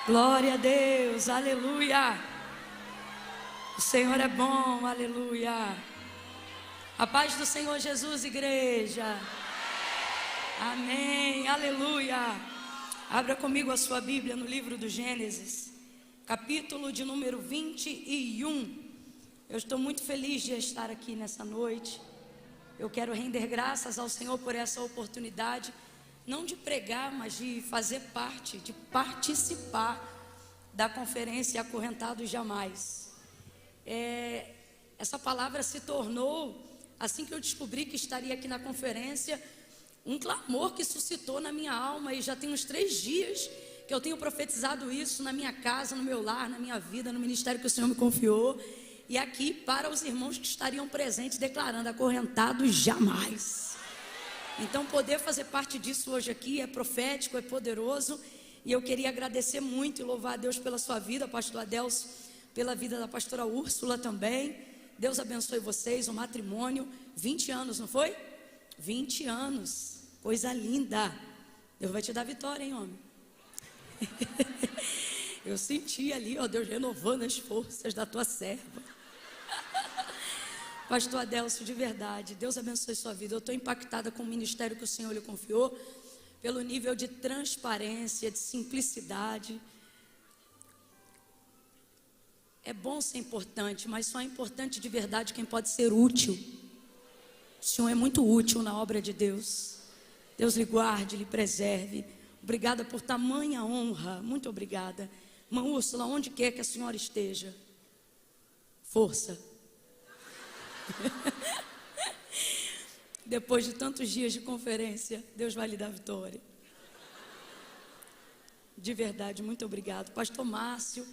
Glória a Deus, aleluia. O Senhor é bom, aleluia. A paz do Senhor Jesus, igreja. Amém, aleluia. Abra comigo a sua Bíblia no livro do Gênesis, capítulo de número 21. Eu estou muito feliz de estar aqui nessa noite. Eu quero render graças ao Senhor por essa oportunidade, não de pregar, mas de fazer parte, de participar da conferência Acorrentados Jamais. Essa palavra se tornou, assim que eu descobri que estaria aqui na conferência, um clamor que suscitou na minha alma, e já tem uns 3 dias que eu tenho profetizado isso na minha casa, no meu lar, na minha vida, no ministério que o Senhor me confiou, e aqui para os irmãos que estariam presentes, declarando: acorrentados jamais. Então poder fazer parte disso hoje aqui é profético, é poderoso, e eu queria agradecer muito e louvar a Deus pela sua vida, pastor Adelso, pela vida da pastora Úrsula também. Deus abençoe vocês, o matrimônio, 20 anos, não foi? 20 anos, coisa linda. Deus vai te dar vitória, hein, homem? Eu senti ali, ó, Deus renovando as forças da tua serva. Pastor Adelso, de verdade, Deus abençoe sua vida. Eu estou impactada com o ministério que o Senhor lhe confiou, pelo nível de transparência, de simplicidade. É bom ser importante, mas só é importante de verdade quem pode ser útil. O Senhor é muito útil na obra de Deus. Deus lhe guarde, lhe preserve. Obrigada por tamanha honra, muito obrigada. Irmã Úrsula, onde quer que a senhora esteja, força. Depois de tantos dias de conferência, Deus vai lhe dar vitória. De verdade, muito obrigado. Pastor Márcio,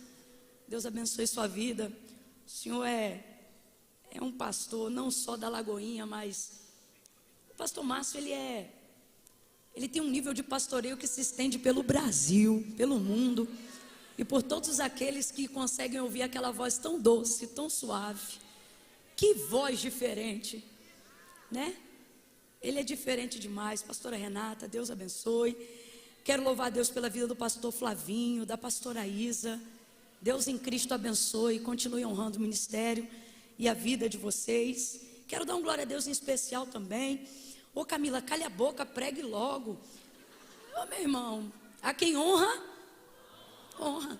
Deus abençoe sua vida. O senhor é um pastor, não só da Lagoinha, mas o pastor Márcio, ele tem um nível de pastoreio que se estende pelo Brasil, pelo mundo, e por todos aqueles que conseguem ouvir aquela voz tão doce, tão suave. Que voz diferente, né? Ele é diferente demais. Pastora Renata, Deus abençoe. Quero louvar a Deus pela vida do pastor Flavinho, da pastora Isa. Deus em Cristo abençoe, continue honrando o ministério e a vida de vocês. Quero dar um glória a Deus em especial também. Ô Camila, calha a boca, pregue logo. Ô meu irmão, a quem honra, honra.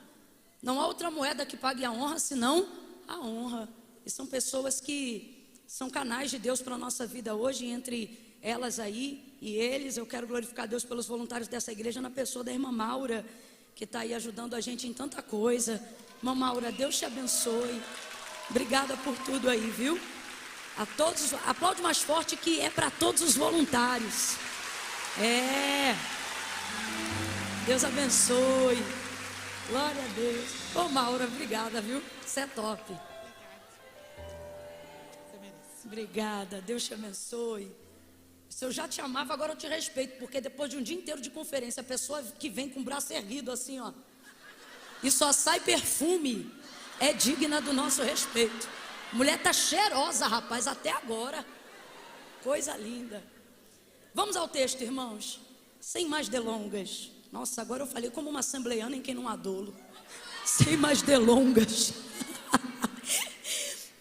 Não há outra moeda que pague a honra, senão a honra. E são pessoas que são canais de Deus para a nossa vida hoje. E entre elas aí e eles, eu quero glorificar a Deus pelos voluntários dessa igreja, na pessoa da irmã Maura, que está aí ajudando a gente em tanta coisa. Irmã Maura, Deus te abençoe. Obrigada por tudo aí, viu? A todos, aplaude mais forte, que é para todos os voluntários. Deus abençoe. Glória a Deus. Ô Maura, obrigada, viu? Você é top. Obrigada, Deus te abençoe. Se eu já te amava, agora eu te respeito, porque depois de um dia inteiro de conferência, a pessoa que vem com o braço erguido assim, ó, e só sai perfume, é digna do nosso respeito. Mulher tá cheirosa, rapaz, até agora. Coisa linda. Vamos ao texto, irmãos, sem mais delongas. Nossa, agora eu falei como uma assembleiana em quem não há dolo. Sem mais delongas.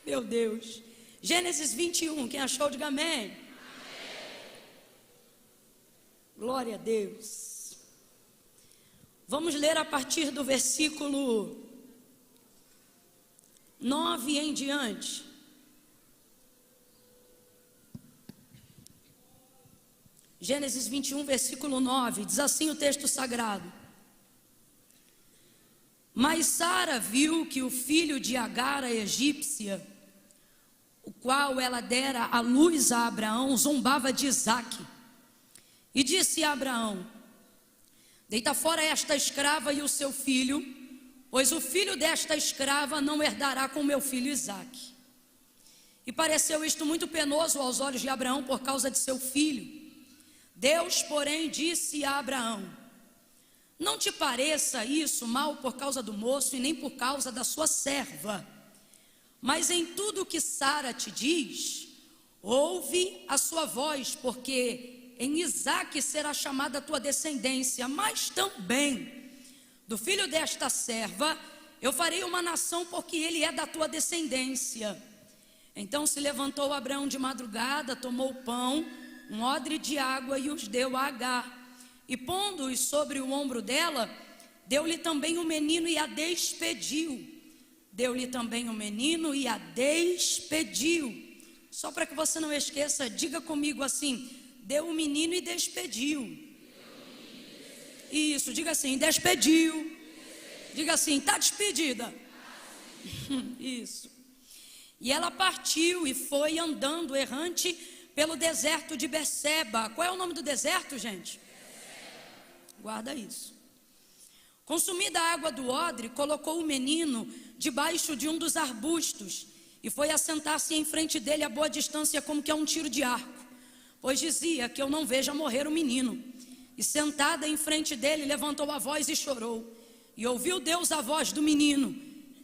Meu Deus. Gênesis 21, quem achou, diga amém. Amém. Glória a Deus. Vamos ler a partir do versículo 9 em diante. Gênesis 21, versículo 9, diz assim o texto sagrado: Mas Sara viu que o filho de Agar, a egípcia, o qual ela dera à luz a Abraão, zombava de Isaque. E disse a Abraão: Deita fora esta escrava e o seu filho, pois o filho desta escrava não herdará com meu filho Isaque. E pareceu isto muito penoso aos olhos de Abraão por causa de seu filho. Deus, porém, disse a Abraão: Não te pareça isso mal por causa do moço e nem por causa da sua serva, mas em tudo o que Sara te diz, ouve a sua voz, porque em Isaque será chamada a tua descendência, mas também do filho desta serva, eu farei uma nação, porque ele é da tua descendência. Então se levantou Abraão de madrugada, tomou o pão, um odre de água e os deu a Agar. E pondo-os sobre o ombro dela, deu-lhe também o menino e a despediu. Deu-lhe também o menino e a despediu. Só para que você não esqueça, diga comigo assim: deu o menino e despediu. Isso, diga assim: despediu. Diga assim: está despedida. Isso. E ela partiu e foi andando errante pelo deserto de Berseba. Qual é o nome do deserto, gente? Guarda isso. Consumida a água do odre, colocou o menino debaixo de um dos arbustos e foi assentar-se em frente dele a boa distância, como que a um tiro de arco, pois dizia: que eu não veja morrer o menino. E sentada em frente dele, levantou a voz e chorou. E ouviu Deus a voz do menino,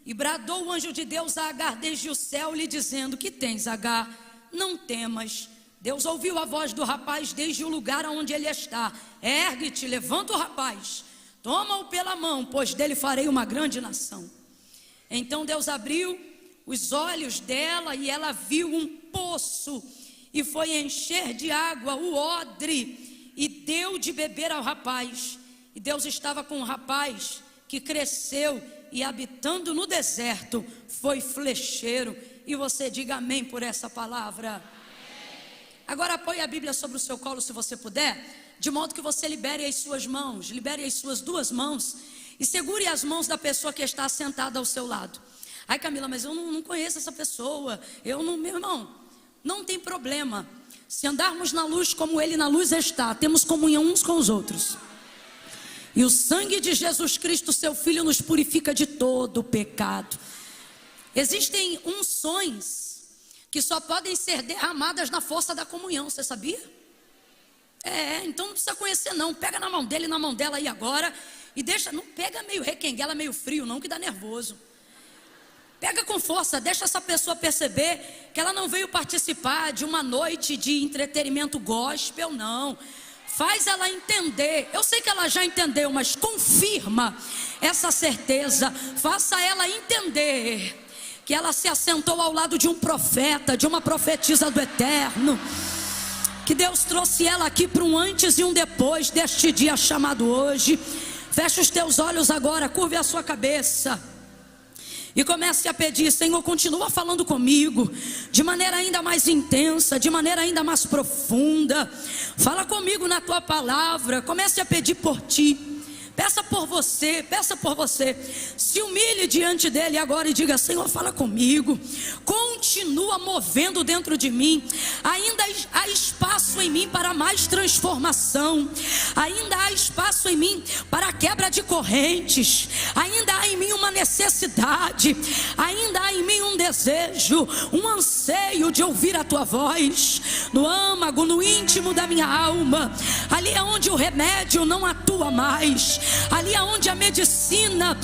e bradou o anjo de Deus a Agar desde o céu, lhe dizendo: que tens, Agar? Não temas. Deus ouviu a voz do rapaz desde o lugar onde ele está. Ergue-te, levanta o rapaz, toma-o pela mão, pois dele farei uma grande nação. Então Deus abriu os olhos dela e ela viu um poço e foi encher de água o odre e deu de beber ao rapaz. E Deus estava com o rapaz, que cresceu e habitando no deserto foi flecheiro. E você diga amém por essa palavra. Agora apoie a Bíblia sobre o seu colo, se você puder, de modo que você libere as suas mãos, libere as suas duas mãos e segure as mãos da pessoa que está sentada ao seu lado. Ai, Camila, mas eu não conheço essa pessoa, meu irmão, não tem problema. Se andarmos na luz como ele na luz está, temos comunhão uns com os outros. E o sangue de Jesus Cristo, seu Filho, nos purifica de todo o pecado. Existem unções que só podem ser derramadas na força da comunhão, você sabia? Então não precisa conhecer não, pega na mão dele, na mão dela aí agora, e deixa, não pega meio requenguela, meio frio não, que dá nervoso. Pega com força, deixa essa pessoa perceber que ela não veio participar de uma noite de entretenimento gospel, não. Faz ela entender, eu sei que ela já entendeu, mas confirma essa certeza, faça ela entender que ela se assentou ao lado de um profeta, de uma profetisa do eterno, que Deus trouxe ela aqui para um antes e um depois deste dia chamado hoje. Feche os teus olhos agora, curve a sua cabeça e comece a pedir: Senhor, continua falando comigo de maneira ainda mais intensa, de maneira ainda mais profunda. Fala comigo na tua palavra. Comece a pedir por ti. Peça por você, peça por você. Se humilhe diante dele agora e diga: Senhor, fala comigo. Continua movendo dentro de mim. Ainda há espaço em mim para mais transformação. Ainda há espaço em mim para quebra de correntes. Ainda há em mim uma necessidade. Ainda há em mim um desejo, um anseio de ouvir a tua voz. No âmago, no íntimo da minha alma. Ali é onde o remédio não atua mais. Ali aonde a medicina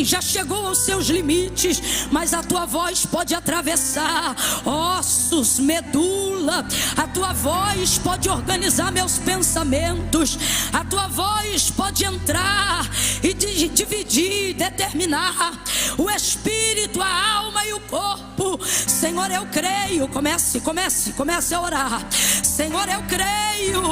já chegou aos seus limites, mas a tua voz pode atravessar ossos, medula. A tua voz pode organizar meus pensamentos. A tua voz pode entrar e dividir, determinar o espírito, a alma e o corpo. Senhor, eu creio. Comece a orar. Senhor, eu creio.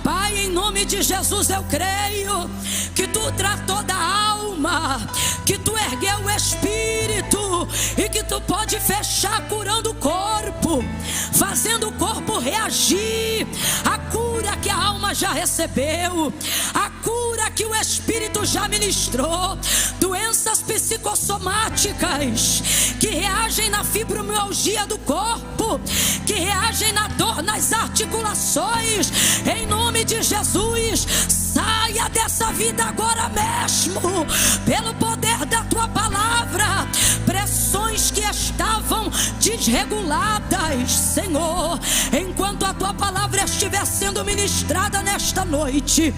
Pai, em nome de Jesus, eu creio que tu tratou da alma, que tu ergueu o espírito e que tu pode fechar curando o corpo, fazendo o corpo reagir. A cura que a alma já recebeu, a cura que o espírito já ministrou. Doenças psicossomáticas que reagem na fibromialgia do corpo, que reagem na dor nas articulações, em nome de Jesus, saia dessa vida agora mesmo, pelo poder da tua palavra. Pressões que estavam desreguladas, Senhor, enquanto a tua palavra estiver sendo ministrada nesta noite,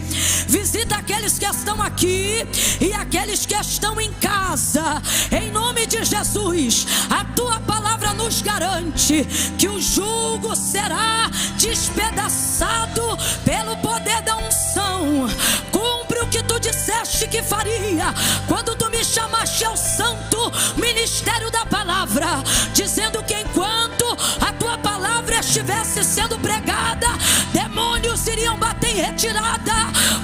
visita aqueles que estão aqui e aqueles que estão em casa, em nome de Jesus. A tua palavra nos garante que o jugo será despedaçado pelo poder da unção. Cumpre o que tu disseste que faria, quando tu me chamaste ao santo ministério da palavra, dizendo que enquanto a tua palavra estivesse sendo pregada, demônios iriam bater em retirada,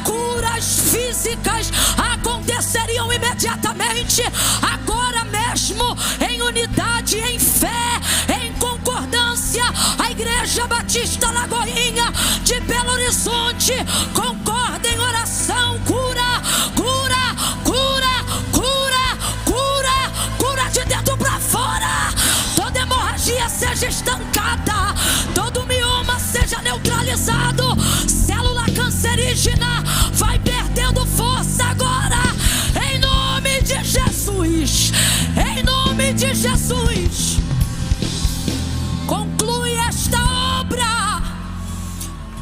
curas físicas aconteceriam imediatamente, agora mesmo, em unidade, em fé, em concordância. A Igreja Batista Lagoinha de Belo Horizonte concorda em oração. Cura, cura, cura, cura, cura, cura de dentro para fora. Toda hemorragia seja estancada, todo mioma seja neutralizado, célula cancerígena vai perdendo força agora, em nome de Jesus, em nome de Jesus. Conclui esta obra,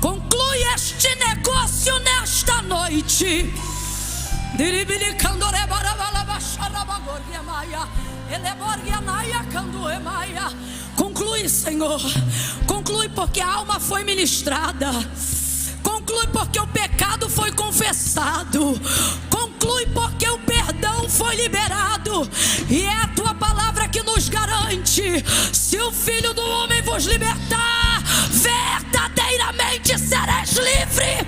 conclui este negócio nesta noite. Conclui, Senhor, conclui, porque a alma foi ministrada, conclui porque o pecado foi confessado, conclui porque o perdão foi liberado, e é a tua palavra que nos garante: se o Filho do Homem vos libertar, verdadeiramente sereis livre.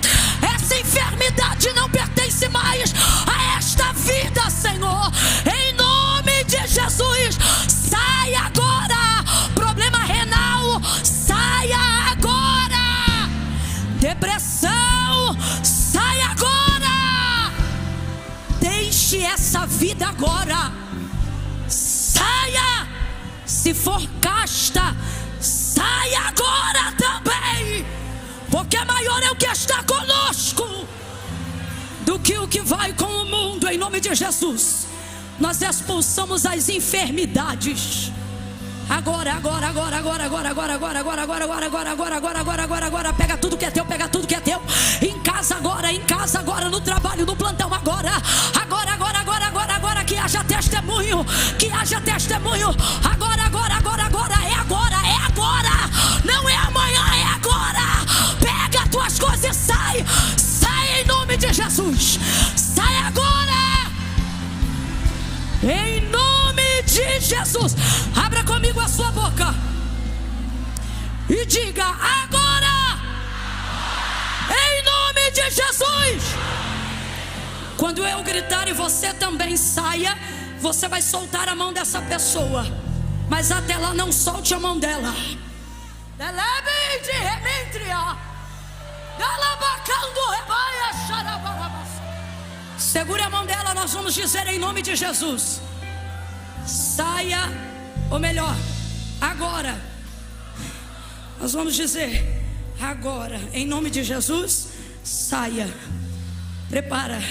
Essa enfermidade não pertence mais a esta vida, Senhor, em nome de Jesus. Sai agora, problema renal, saia agora, depressão, sai agora, deixe essa vida agora, saia. Se for casta, saia agora também, porque maior é o que está conosco do que o que vai com o mundo. Em nome de Jesus, nós expulsamos as enfermidades. Agora, agora, agora, agora, agora, agora, agora, agora, agora, agora, agora, agora, agora, agora, agora, agora, pega tudo que é teu, pega tudo que é teu. Em casa agora, no trabalho, no plantão agora, agora, agora, agora, agora, agora, que haja testemunho, que haja testemunho. Agora, agora, agora, agora, é agora, é agora. Não é amanhã, é agora. Pega as tuas coisas e sai, sai em nome de Jesus. Sai agora, em nome de Jesus. Abra comigo a sua boca e diga: agora, em nome de Jesus. Quando eu gritar e você também saia, você vai soltar a mão dessa pessoa, mas até lá não solte a mão dela. Segure a mão dela, nós vamos dizer em nome de Jesus: saia, ou melhor, agora. Nós vamos dizer agora, em nome de Jesus, saia. Prepara,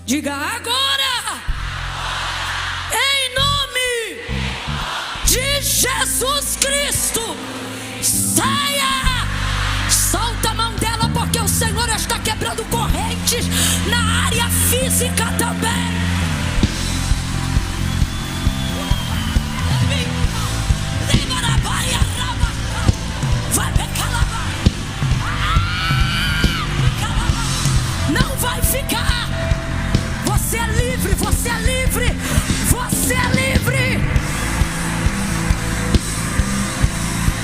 diga agora, em nome de Jesus Cristo, saia. Solta a mão dela, porque o Senhor está quebrando correntes na área física também. Não vai ficar. Você é livre, você é livre, você é livre.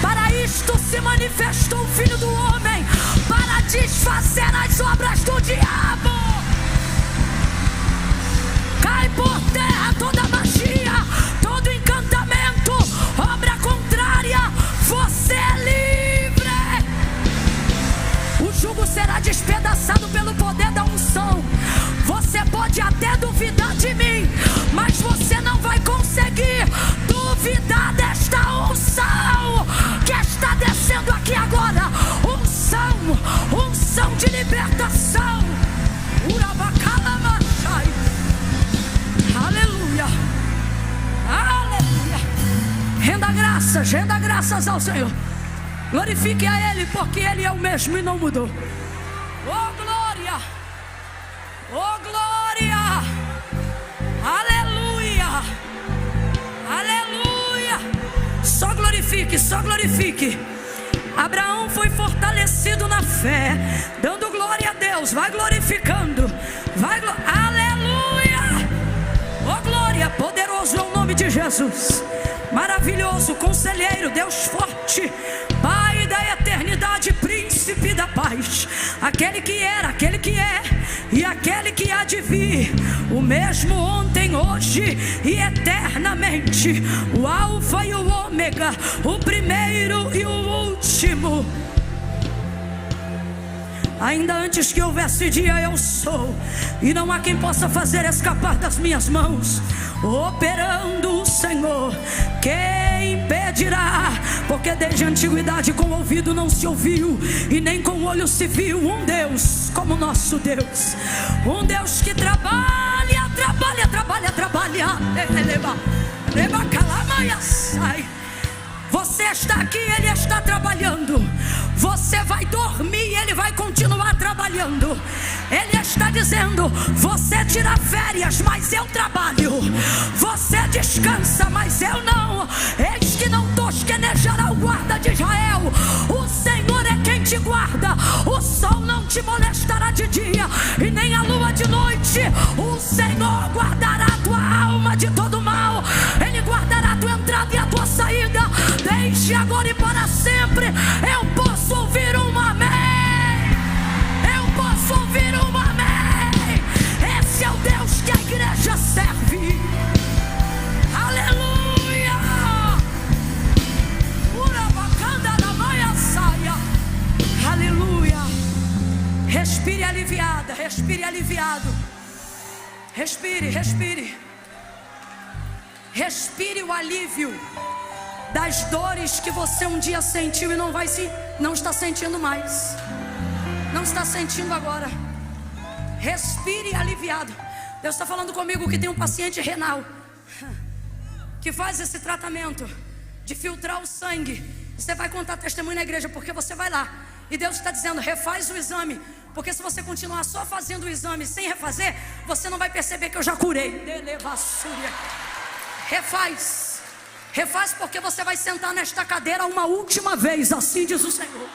Para isto se manifestou o Filho do Homem, para desfazer as obras do diabo. Cai por terra toda magia, todo encantamento, obra contrária. Você é livre. O jugo será despedaçado pelo poder da unção. Você pode até duvidar de mim, mas você não vai conseguir duvidar desta unção que está descendo aqui agora. Unção, unção de libertação. Aleluia, aleluia. Renda graças ao Senhor. Glorifique a Ele, porque Ele é o mesmo e não mudou. Oh glória, oh glória, aleluia, aleluia. Só glorifique, só glorifique. Abraão foi fortalecido na fé, dando glória a Deus. Vai glorificando, Vai, aleluia. Oh glória, poderoso é o nome de Jesus. Maravilhoso, conselheiro, Deus forte, Pai da eternidade, príncipe da paz, aquele que era, aquele que é e aquele que há de vir, o mesmo ontem, hoje e eternamente, o alfa e o ômega, o primeiro e o último. Ainda antes que houvesse dia, eu sou, e não há quem possa fazer escapar das minhas mãos. Operando o Senhor, quem impedirá? Porque desde a antiguidade com o ouvido não se ouviu, e nem com o olho se viu um Deus como nosso Deus. Um Deus que trabalha. Você está aqui, Ele está trabalhando. Você vai dormir, Ele vai continuar trabalhando. Ele está dizendo: você tira férias, mas eu trabalho. Você descansa, mas eu não. Eis que não tosquenejará o guarda de Israel. O Senhor é quem te guarda. O sol não te molestará de dia, e nem a lua de noite. O Senhor guardará a tua alma de todo mal. Ele guardará a tua entrada e a tua saída, desde agora e para sempre. Eu posso ouvir um amém. Eu posso ouvir um amém. Esse é o Deus que a igreja serve. Aleluia. Aleluia. Respire aliviada, respire aliviado. Respire, respire. Respire o alívio das dores que você um dia sentiu e não está sentindo mais. Não está sentindo agora. Respire aliviado. Deus está falando comigo que tem um paciente renal que faz esse tratamento de filtrar o sangue. Você vai contar testemunho na igreja, porque você vai lá e Deus está dizendo: refaz o exame. Porque se você continuar só fazendo o exame sem refazer, você não vai perceber que eu já curei. Refaz. Refaz, porque você vai sentar nesta cadeira uma última vez, assim diz o Senhor.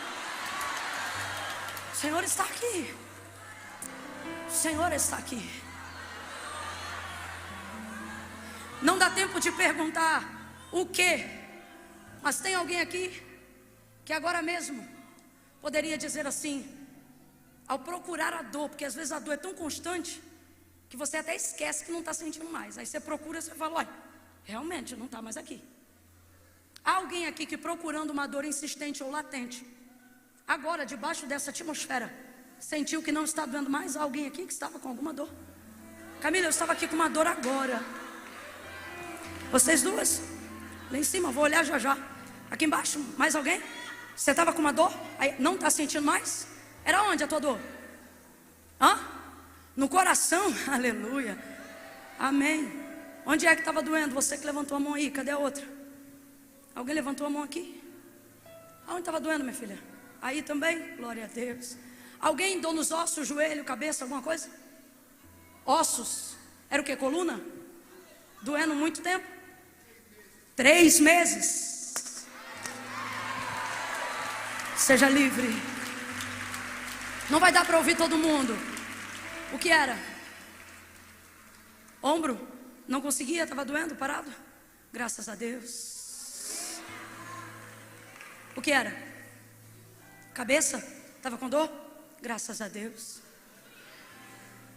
O Senhor está aqui. O Senhor está aqui. Não dá tempo de perguntar o que, mas tem alguém aqui que agora mesmo poderia dizer assim, ao procurar a dor, porque às vezes a dor é tão constante que você até esquece que não está sentindo mais. Aí você procura e você fala: olha, realmente não está mais aqui. Há alguém aqui que, procurando uma dor insistente ou latente, agora debaixo dessa atmosfera, sentiu que não está doendo mais? Há alguém aqui que estava com alguma dor? Camila, eu estava aqui com uma dor agora. Vocês duas? Lá em cima, vou olhar já já. Aqui embaixo, mais alguém? Você estava com uma dor? Aí, não está sentindo mais? Era onde a tua dor? No coração? Aleluia. Amém. Onde é que estava doendo? Você que levantou a mão aí, cadê a outra? Alguém levantou a mão aqui? Aonde estava doendo, minha filha? Aí também? Glória a Deus. Alguém dor nos ossos, joelho, cabeça, alguma coisa? Ossos. Era o que? Coluna? Doendo muito tempo? 3 meses. Seja livre. Não vai dar para ouvir todo mundo. O que era? Ombro? Não conseguia? Estava doendo? Parado? Graças a Deus. O que era? Cabeça? Estava com dor? Graças a Deus.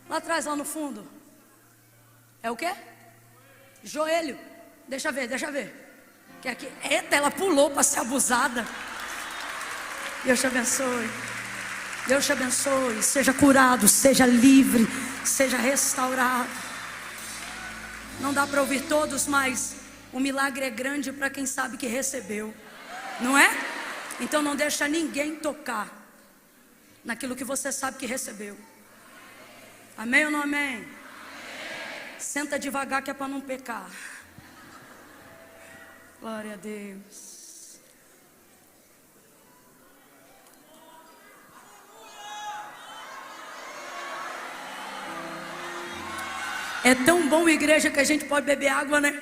Lá atrás, lá no fundo, é o quê? Joelho. Deixa eu ver. Que aqui, eita, ela pulou para ser abusada. Deus te abençoe. Deus te abençoe. Seja curado, seja livre, seja restaurado. Não dá para ouvir todos, mas o milagre é grande para quem sabe que recebeu. Não é? Então não deixa ninguém tocar naquilo que você sabe que recebeu. Amém ou não amém? Amém. Senta devagar que é para não pecar. Glória a Deus. É tão bom, igreja, que a gente pode beber água, né?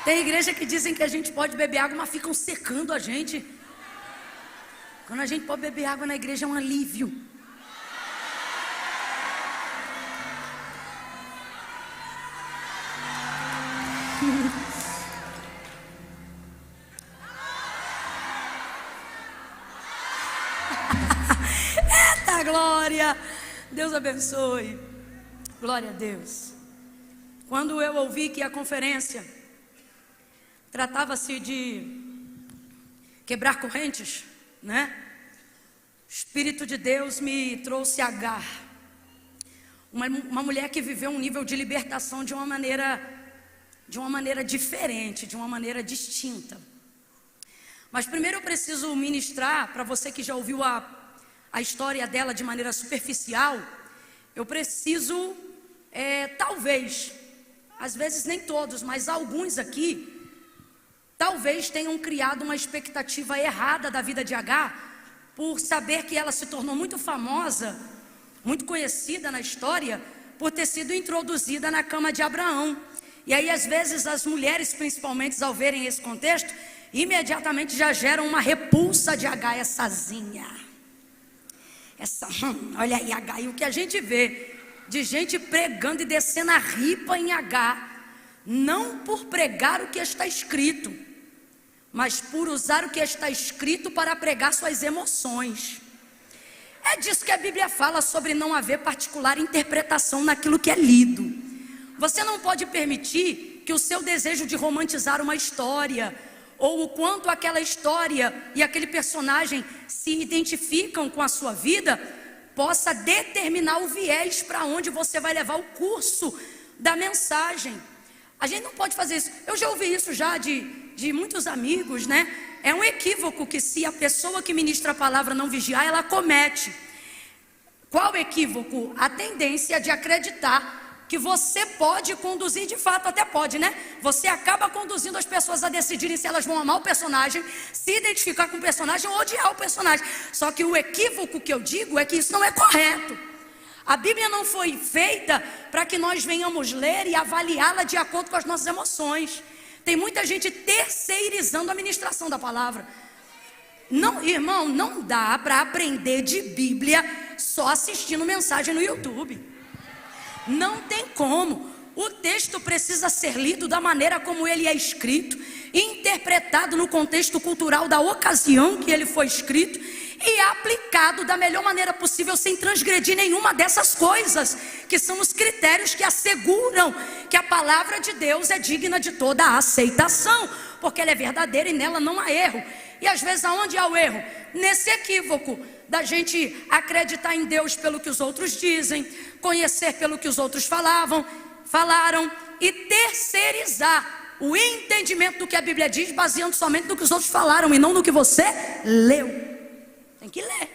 Tem igreja que dizem que a gente pode beber água, mas ficam secando a gente. Quando a gente pode beber água na igreja é um alívio. Eita glória! Deus abençoe. Glória a Deus. Quando eu ouvi que a conferência tratava-se de quebrar correntes, né? O Espírito de Deus me trouxe Agar, uma mulher que viveu um nível de libertação de uma maneira diferente, de uma maneira distinta. Mas primeiro eu preciso ministrar para você que já ouviu a história dela de maneira superficial. Eu preciso, talvez, às vezes nem todos, mas alguns aqui, talvez tenham criado uma expectativa errada da vida de Agar, por saber que ela se tornou muito famosa, muito conhecida na história, por ter sido introduzida na cama de Abraão. E aí às vezes as mulheres, principalmente, ao verem esse contexto, imediatamente já geram uma repulsa de Agar,essazinha. Olha aí Agar, e o que a gente vê de gente pregando e descendo a ripa em Agar, não por pregar o que está escrito, mas por usar o que está escrito para pregar suas emoções. É disso que a Bíblia fala, sobre não haver particular interpretação naquilo que é lido. Você não pode permitir que o seu desejo de romantizar uma história, ou o quanto aquela história e aquele personagem se identificam com a sua vida, possa determinar o viés para onde você vai levar o curso da mensagem. A gente não pode fazer isso. Eu já ouvi isso já de muitos amigos, né? É um equívoco que, se a pessoa que ministra a palavra não vigiar, ela comete. Qual equívoco? A tendência de acreditar que você pode conduzir, de fato até pode, né? Você acaba conduzindo as pessoas a decidirem se elas vão amar o personagem, se identificar com o personagem ou odiar o personagem. Só que o equívoco que eu digo é que isso não é correto. A Bíblia não foi feita para que nós venhamos ler e avaliá-la de acordo com as nossas emoções. Tem muita gente terceirizando a ministração da palavra. Não, irmão, não dá para aprender de Bíblia só assistindo mensagem no YouTube. Não tem como. O texto precisa ser lido da maneira como ele é escrito, interpretado no contexto cultural da ocasião que ele foi escrito e aplicado da melhor maneira possível, sem transgredir nenhuma dessas coisas, que são os critérios que asseguram que a palavra de Deus é digna de toda a aceitação, porque ela é verdadeira e nela não há erro. E às vezes aonde há o erro? Nesse equívoco da gente acreditar em Deus pelo que os outros dizem, conhecer pelo que os outros falaram e terceirizar o entendimento do que a Bíblia diz, baseando somente no que os outros falaram e não no que você leu. Tem que ler,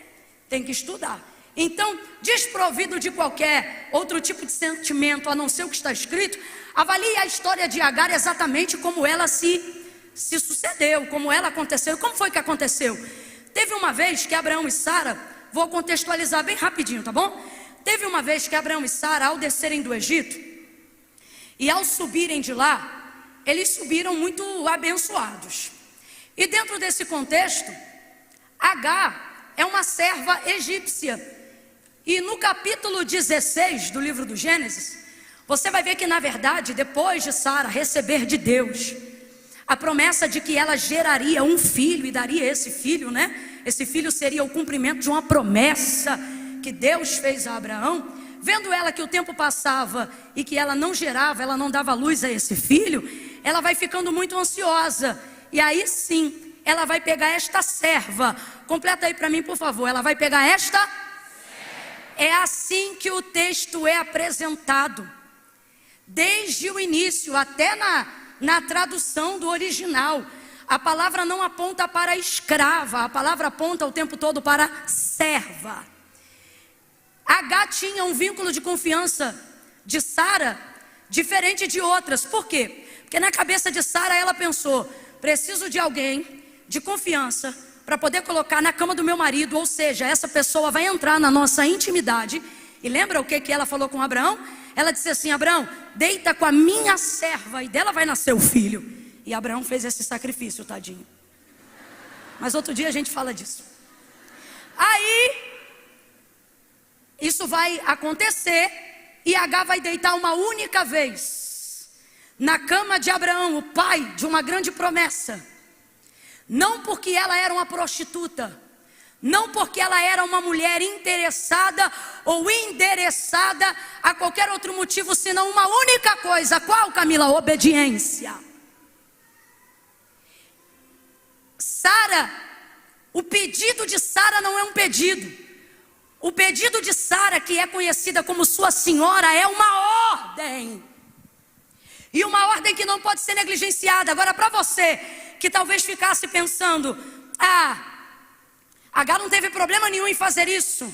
tem que estudar. Então, desprovido de qualquer outro tipo de sentimento a não ser o que está escrito, avalie a história de Agar exatamente como ela se sucedeu, como ela aconteceu. Como foi que aconteceu? Teve uma vez que Abraão e Sara, vou contextualizar bem rapidinho, tá bom? Teve uma vez que Abraão e Sara, ao descerem do Egito e ao subirem de lá, eles subiram muito abençoados. E dentro desse contexto, Agar é uma serva egípcia. E no capítulo 16 do livro do Gênesis, você vai ver que, na verdade, depois de Sara receber de Deus a promessa de que ela geraria um filho e daria esse filho, né? Esse filho seria o cumprimento de uma promessa que Deus fez a Abraão. Vendo ela que o tempo passava e que ela não gerava, ela não dava luz a esse filho, ela vai ficando muito ansiosa. E aí sim, ela vai pegar esta serva. Completa aí para mim, por favor. Ela vai pegar esta. É assim que o texto é apresentado. Desde o início, até na tradução do original, a palavra não aponta para escrava, a palavra aponta o tempo todo para serva. Agar tinha um vínculo de confiança de Sara diferente de outras. Por quê? Porque na cabeça de Sara ela pensou: preciso de alguém de confiança para poder colocar na cama do meu marido, ou seja, essa pessoa vai entrar na nossa intimidade. E lembra o que ela falou com Abraão? Ela disse assim: Abraão, deita com a minha serva e dela vai nascer o filho. E Abraão fez esse sacrifício, tadinho. Mas outro dia a gente fala disso. Aí isso vai acontecer e Agar vai deitar uma única vez. na cama de Abraão, o pai de uma grande promessa. Não porque ela era uma prostituta, não porque ela era uma mulher interessada ou endereçada a qualquer outro motivo, senão uma única coisa. Qual, Camila? Obediência. Sara, o pedido de Sara não é um pedido. O pedido de Sara, que é conhecida como sua senhora, é uma ordem. E uma ordem que não pode ser negligenciada. Agora, para você que talvez ficasse pensando: Agar não teve problema nenhum em fazer isso.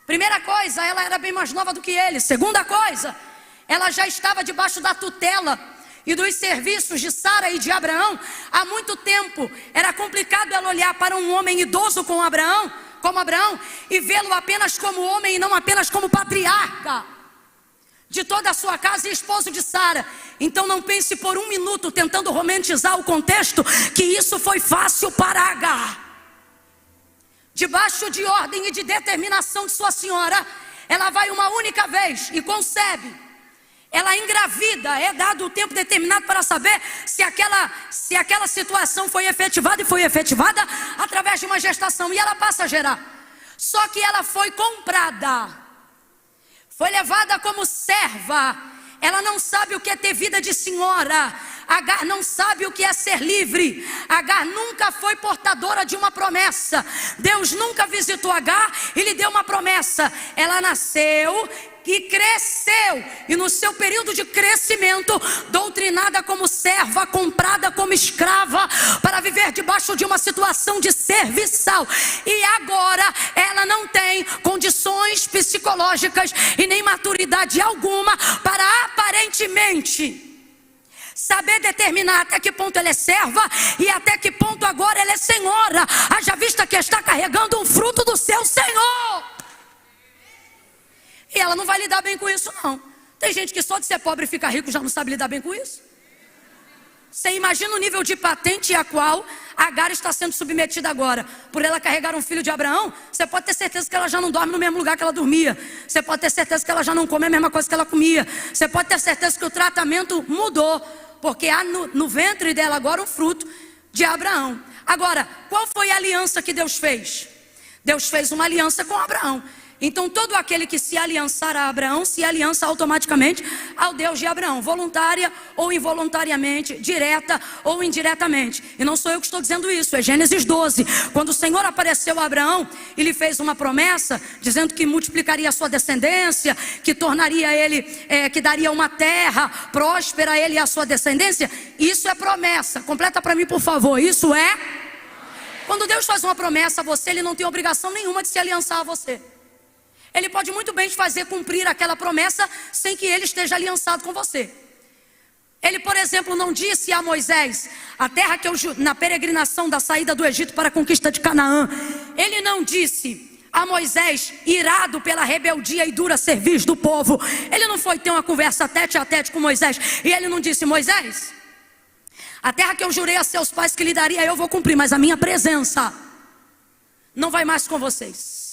Primeira coisa, ela era bem mais nova do que ele. Segunda coisa, ela já estava debaixo da tutela e dos serviços de Sara e de Abraão há muito tempo. Era complicado ela olhar para um homem idoso como Abraão, e vê-lo apenas como homem e não apenas como patriarca de toda a sua casa e esposo de Sara. Então não pense por um minuto, tentando romantizar o contexto, que isso foi fácil para Agar. Debaixo de ordem e de determinação de sua senhora, ela vai uma única vez e concebe. Ela engravida, é dado o tempo determinado para saber se aquela situação foi efetivada, e foi efetivada através de uma gestação, e ela passa a gerar. Só que ela foi comprada, foi levada como serva. Ela não sabe o que é ter vida de senhora. Agar não sabe o que é ser livre. Agar nunca foi portadora de uma promessa. Deus nunca visitou Agar e lhe deu uma promessa. Ela nasceu e cresceu, e no seu período de crescimento, doutrinada como serva, comprada como escrava, para viver debaixo de uma situação de serviçal. E agora ela não tem condições psicológicas e nem maturidade alguma para aparentemente saber determinar até que ponto ela é serva e até que ponto agora ela é senhora, haja vista que está carregando um fruto do seu Senhor. E ela não vai lidar bem com isso, não. Tem gente que só de ser pobre e ficar rico já não sabe lidar bem com isso. Você imagina o nível de patente a qual Agar está sendo submetida agora. Por ela carregar um filho de Abraão, você pode ter certeza que ela já não dorme no mesmo lugar que ela dormia. Você pode ter certeza que ela já não come a mesma coisa que ela comia. Você pode ter certeza que o tratamento mudou, porque há no ventre dela agora um fruto de Abraão. Agora, qual foi a aliança que Deus fez? Deus fez uma aliança com Abraão. Então todo aquele que se aliançar a Abraão, se aliança automaticamente ao Deus de Abraão, voluntária ou involuntariamente, direta ou indiretamente. E não sou eu que estou dizendo isso, é Gênesis 12. Quando o Senhor apareceu a Abraão e lhe fez uma promessa, dizendo que multiplicaria a sua descendência, que tornaria ele, que daria uma terra próspera a ele e a sua descendência. Isso é promessa. Completa para mim, por favor. Isso é? Quando Deus faz uma promessa a você, Ele não tem obrigação nenhuma de se aliançar a você. Ele pode muito bem te fazer cumprir aquela promessa sem que ele esteja aliançado com você. Ele, por exemplo, não disse a Moisés: a terra que eu na peregrinação da saída do Egito para a conquista de Canaã. Ele não disse a Moisés, irado pela rebeldia e dura cerviz do povo. Ele não foi ter uma conversa tete a tete com Moisés. E ele não disse: Moisés, a terra que eu jurei a seus pais que lhe daria, eu vou cumprir, mas a minha presença não vai mais com vocês.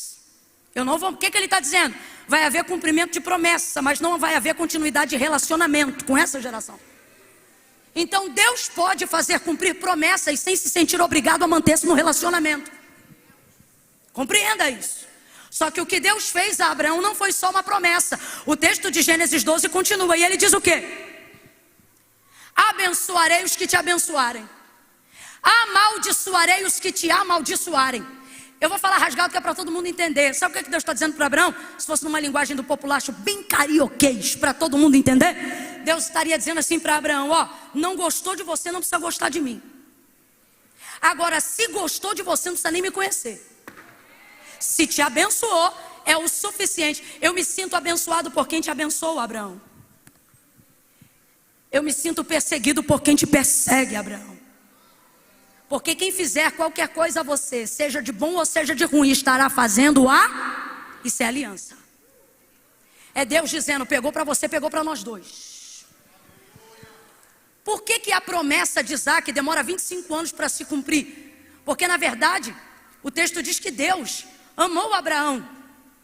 Eu não vou. O que ele está dizendo? Vai haver cumprimento de promessa, mas não vai haver continuidade de relacionamento com essa geração. Então Deus pode fazer cumprir promessas sem se sentir obrigado a manter-se no relacionamento. Compreenda isso. Só que o que Deus fez a Abraão não foi só uma promessa. O texto de Gênesis 12 continua e ele diz o quê? Abençoarei os que te abençoarem, amaldiçoarei os que te amaldiçoarem. Eu vou falar rasgado que é para todo mundo entender. Sabe o que Deus está dizendo para Abraão? Se fosse numa linguagem do populacho bem carioquês, para todo mundo entender, Deus estaria dizendo assim para Abraão: ó, não gostou de você, não precisa gostar de mim. Agora, se gostou de você, não precisa nem me conhecer. Se te abençoou, é o suficiente. Eu me sinto abençoado por quem te abençoou, Abraão. Eu me sinto perseguido por quem te persegue, Abraão. Porque quem fizer qualquer coisa a você, seja de bom ou seja de ruim, estará fazendo isso é aliança. É Deus dizendo: pegou para você, pegou para nós dois. Por que a promessa de Isaac demora 25 anos para se cumprir? Porque na verdade, o texto diz que Deus amou Abraão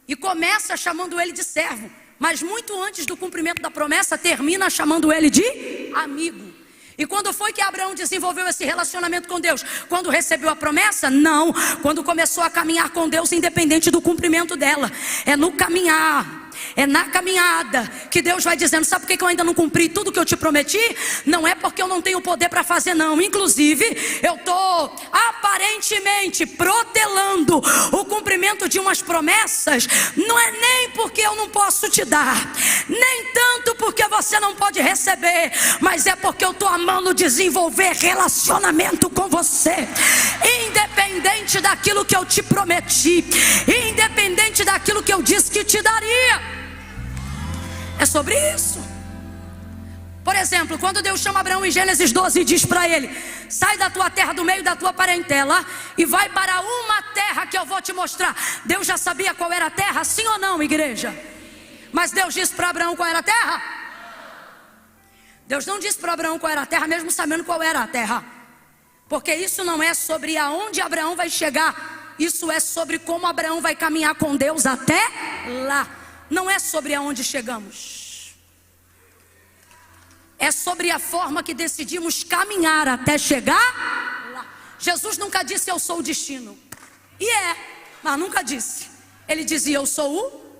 e começa chamando ele de servo, mas muito antes do cumprimento da promessa, termina chamando ele de amigo. E quando foi que Abraão desenvolveu esse relacionamento com Deus? Quando recebeu a promessa? Não. Quando começou a caminhar com Deus, independente do cumprimento dela. É no caminhar, é na caminhada que Deus vai dizendo: sabe por que eu ainda não cumpri tudo que eu te prometi? Não é porque eu não tenho poder para fazer, não. Inclusive, eu estou aparentemente protelando o cumprimento de umas promessas. Não é nem porque eu não posso te dar, nem tanto porque você não pode receber, mas é porque eu estou amando desenvolver relacionamento com você, independente daquilo que eu te prometi, independente daquilo que eu disse que te daria. É sobre isso. Por exemplo, quando Deus chama Abraão em Gênesis 12 e diz para ele: sai da tua terra, do meio da tua parentela, e vai para uma terra que eu vou te mostrar. Deus já sabia qual era a terra, sim ou não, igreja? Mas Deus disse para Abraão qual era a terra? Deus não disse para Abraão qual era a terra, mesmo sabendo qual era a terra. Porque isso não é sobre aonde Abraão vai chegar, isso é sobre como Abraão vai caminhar com Deus até lá. Não é sobre aonde chegamos, é sobre a forma que decidimos caminhar até chegar lá. Jesus nunca disse eu sou o destino, mas nunca disse. Ele dizia eu sou o.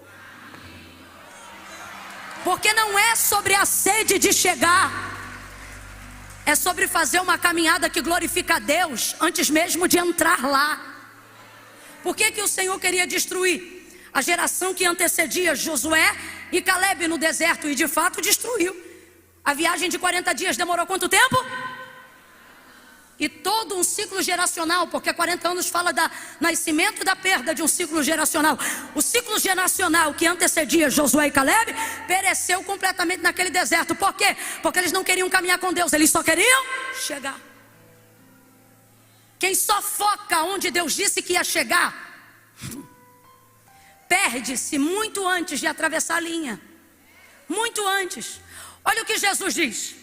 Porque não é sobre a sede de chegar, é sobre fazer uma caminhada que glorifica a Deus antes mesmo de entrar lá. Por que que o Senhor queria destruir a geração que antecedia Josué e Caleb no deserto? E de fato destruiu. A viagem de 40 dias demorou quanto tempo? E todo um ciclo geracional, porque 40 anos fala do nascimento e da perda de um ciclo geracional. O ciclo geracional que antecedia Josué e Caleb pereceu completamente naquele deserto. Por quê? Porque eles não queriam caminhar com Deus, eles só queriam chegar. Quem só foca onde Deus disse que ia chegar, perde-se muito antes de atravessar a linha. Muito antes. Olha o que Jesus diz.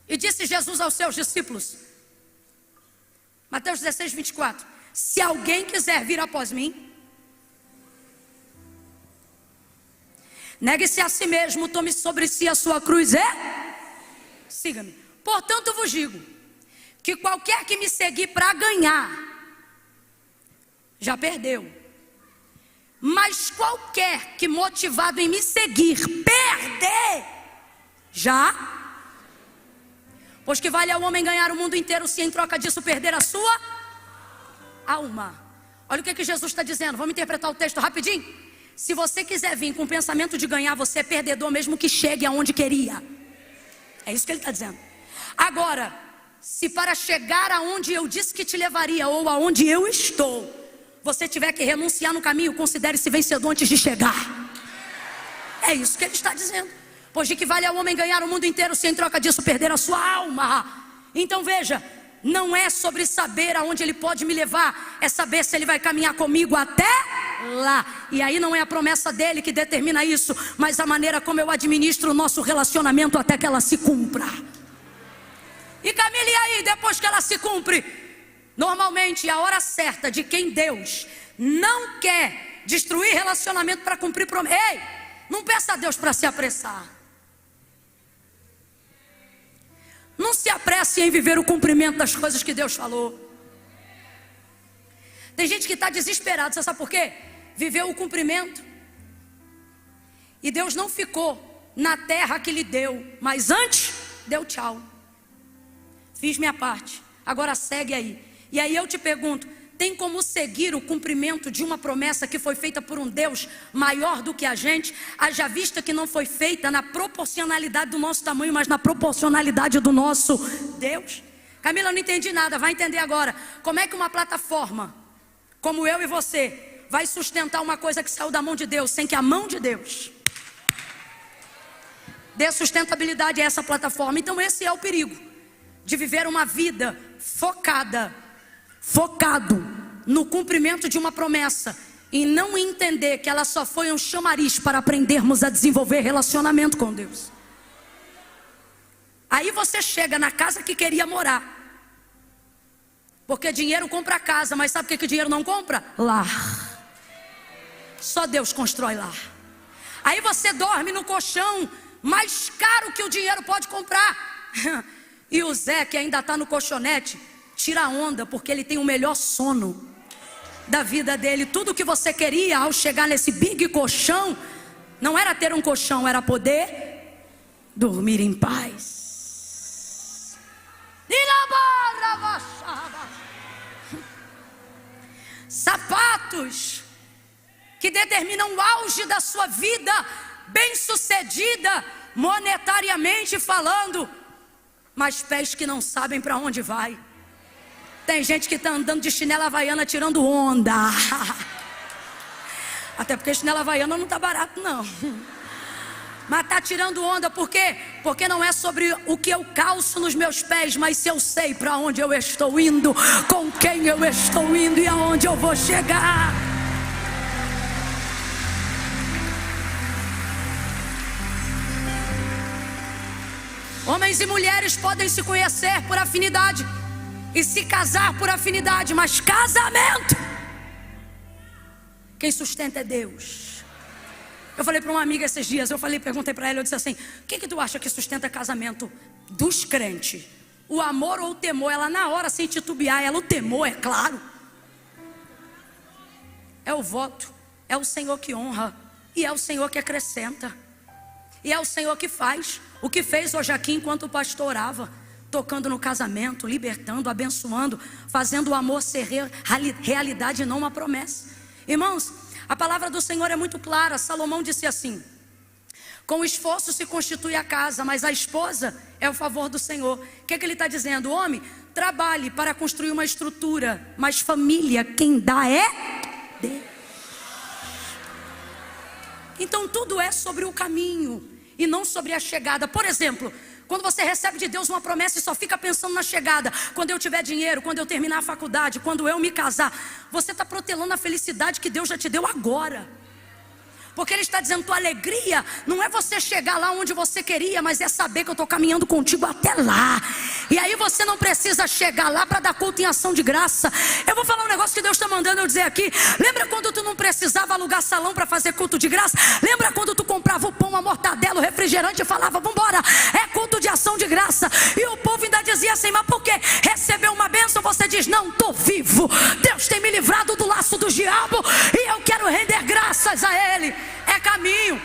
E disse Jesus aos seus discípulos, Mateus 16, 24: se alguém quiser vir após mim, negue-se a si mesmo, tome sobre si a sua cruz e siga-me. Portanto vos digo, que qualquer que me seguir para ganhar, já perdeu. Mas qualquer que motivado em me seguir perder, já. Pois que vale ao homem ganhar o mundo inteiro, se em troca disso perder a sua alma. Olha o que Jesus está dizendo. Vamos interpretar o texto rapidinho. Se você quiser vir com o pensamento de ganhar, você é perdedor mesmo que chegue aonde queria. É isso que ele está dizendo. Agora, se para chegar aonde eu disse que te levaria, ou aonde eu estou, você tiver que renunciar no caminho, considere-se vencedor antes de chegar. É isso que ele está dizendo. Pois de que vale ao homem ganhar o mundo inteiro, se em troca disso perder a sua alma. Então veja, não é sobre saber aonde ele pode me levar, é saber se ele vai caminhar comigo até lá. E aí não é a promessa dele que determina isso, mas a maneira como eu administro o nosso relacionamento até que ela se cumpra. E Camila, e aí, depois que ela se cumpre? Normalmente a hora certa de quem Deus não quer destruir relacionamento para cumprir promessa. Ei, não peça a Deus para se apressar. Não se apresse em viver o cumprimento das coisas que Deus falou. Tem gente que está desesperada, você sabe por quê? Viveu o cumprimento e Deus não ficou na terra que lhe deu, mas antes deu tchau. Fiz minha parte, agora segue aí. E aí eu te pergunto, tem como seguir o cumprimento de uma promessa que foi feita por um Deus maior do que a gente, haja vista que não foi feita na proporcionalidade do nosso tamanho, mas na proporcionalidade do nosso Deus? Camila, eu não entendi nada, vai entender agora. Como é que uma plataforma, como eu e você, vai sustentar uma coisa que saiu da mão de Deus, sem que a mão de Deus dê sustentabilidade a essa plataforma? Então esse é o perigo de viver uma vida focado no cumprimento de uma promessa e não entender que ela só foi um chamariz para aprendermos a desenvolver relacionamento com Deus. Aí você chega na casa que queria morar, porque dinheiro compra casa, mas sabe o que dinheiro não compra? Lar. Só Deus constrói lar. Aí você dorme no colchão mais caro que o dinheiro pode comprar, E o Zé, que ainda está no colchonete, tira onda, porque ele tem o melhor sono da vida dele. Tudo que você queria ao chegar nesse big colchão não era ter um colchão, era poder dormir em paz. Sapatos que determinam o auge da sua vida, bem-sucedida, monetariamente falando, mas pés que não sabem para onde vai. Tem gente que está andando de chinela havaiana tirando onda. Até porque chinela havaiana não está barato não. Mas está tirando onda, por quê? Porque não é sobre o que eu calço nos meus pés, mas se eu sei para onde eu estou indo, com quem eu estou indo e aonde eu vou chegar. Homens e mulheres podem se conhecer por afinidade e se casar por afinidade, mas casamento, quem sustenta é Deus. Eu falei para uma amiga esses dias, perguntei para ela, eu disse assim: o que tu acha que sustenta casamento dos crentes? O amor ou o temor? Ela na hora, sem titubear, o temor, é claro. É o voto, é o Senhor que honra, e é o Senhor que acrescenta, e é o Senhor que faz. O que fez hoje aqui enquanto o pastor orava, tocando no casamento, libertando, abençoando, fazendo o amor ser realidade e não uma promessa. Irmãos, a palavra do Senhor é muito clara. Salomão disse assim: com esforço se constitui a casa, mas a esposa é o favor do Senhor. O que ele está dizendo? O homem, trabalhe para construir uma estrutura, mas família, quem dá é Deus. Então tudo é sobre o caminho e não sobre a chegada. Por exemplo, quando você recebe de Deus uma promessa e só fica pensando na chegada, quando eu tiver dinheiro, quando eu terminar a faculdade, quando eu me casar, você está protelando a felicidade que Deus já te deu agora. Porque Ele está dizendo, tua alegria não é você chegar lá onde você queria, mas é saber que eu estou caminhando contigo até lá. E aí você não precisa chegar lá para dar culto em ação de graça. Eu vou falar um negócio que Deus está mandando eu dizer aqui. Lembra quando tu não precisava alugar salão para fazer culto de graça? Lembra quando tu comprava o pão, a mortadela, o refrigerante e falava, vambora, é culto de ação de graça. E o povo ainda dizia assim, mas por quê? Recebeu uma bênção, você diz, não, estou vivo. Deus tem me livrado do laço do diabo e eu quero render graças a Ele. É caminho.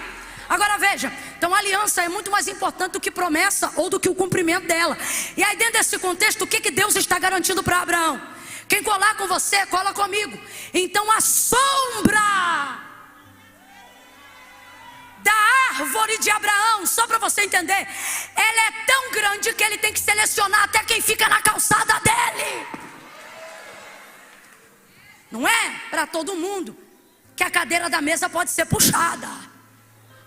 Agora veja, então a aliança é muito mais importante do que promessa ou do que o cumprimento dela. E aí dentro desse contexto, o que Deus está garantindo para Abraão? Quem colar com você, cola comigo. Então a sombra da árvore de Abraão, só para você entender, ela é tão grande que ele tem que selecionar até quem fica na calçada dele. Não é para todo mundo que a cadeira da mesa pode ser puxada.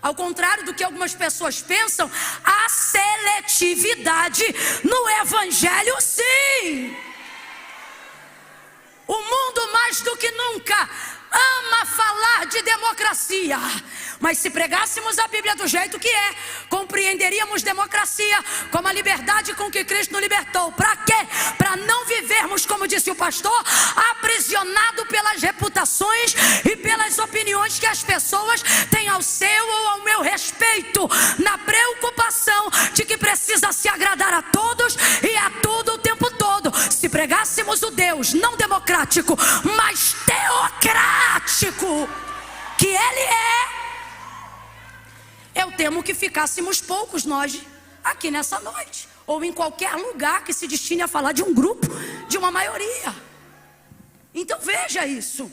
Ao contrário do que algumas pessoas pensam, a seletividade no evangelho, sim. O mundo mais do que nunca ama falar de democracia, mas se pregássemos a Bíblia do jeito que é, compreenderíamos democracia como a liberdade com que Cristo nos libertou. Para quê? Para não vivermos, como disse o pastor, aprisionado pelas reputações e pelas opiniões que as pessoas têm ao seu ou ao meu respeito, na preocupação de que precisa se agradar a todos e a tudo o tempo todo. Se pregássemos o Deus não democrático, mas teocrático que Ele é, eu temo que ficássemos poucos nós aqui nessa noite, ou em qualquer lugar que se destine a falar de um grupo, de uma maioria. Então veja isso.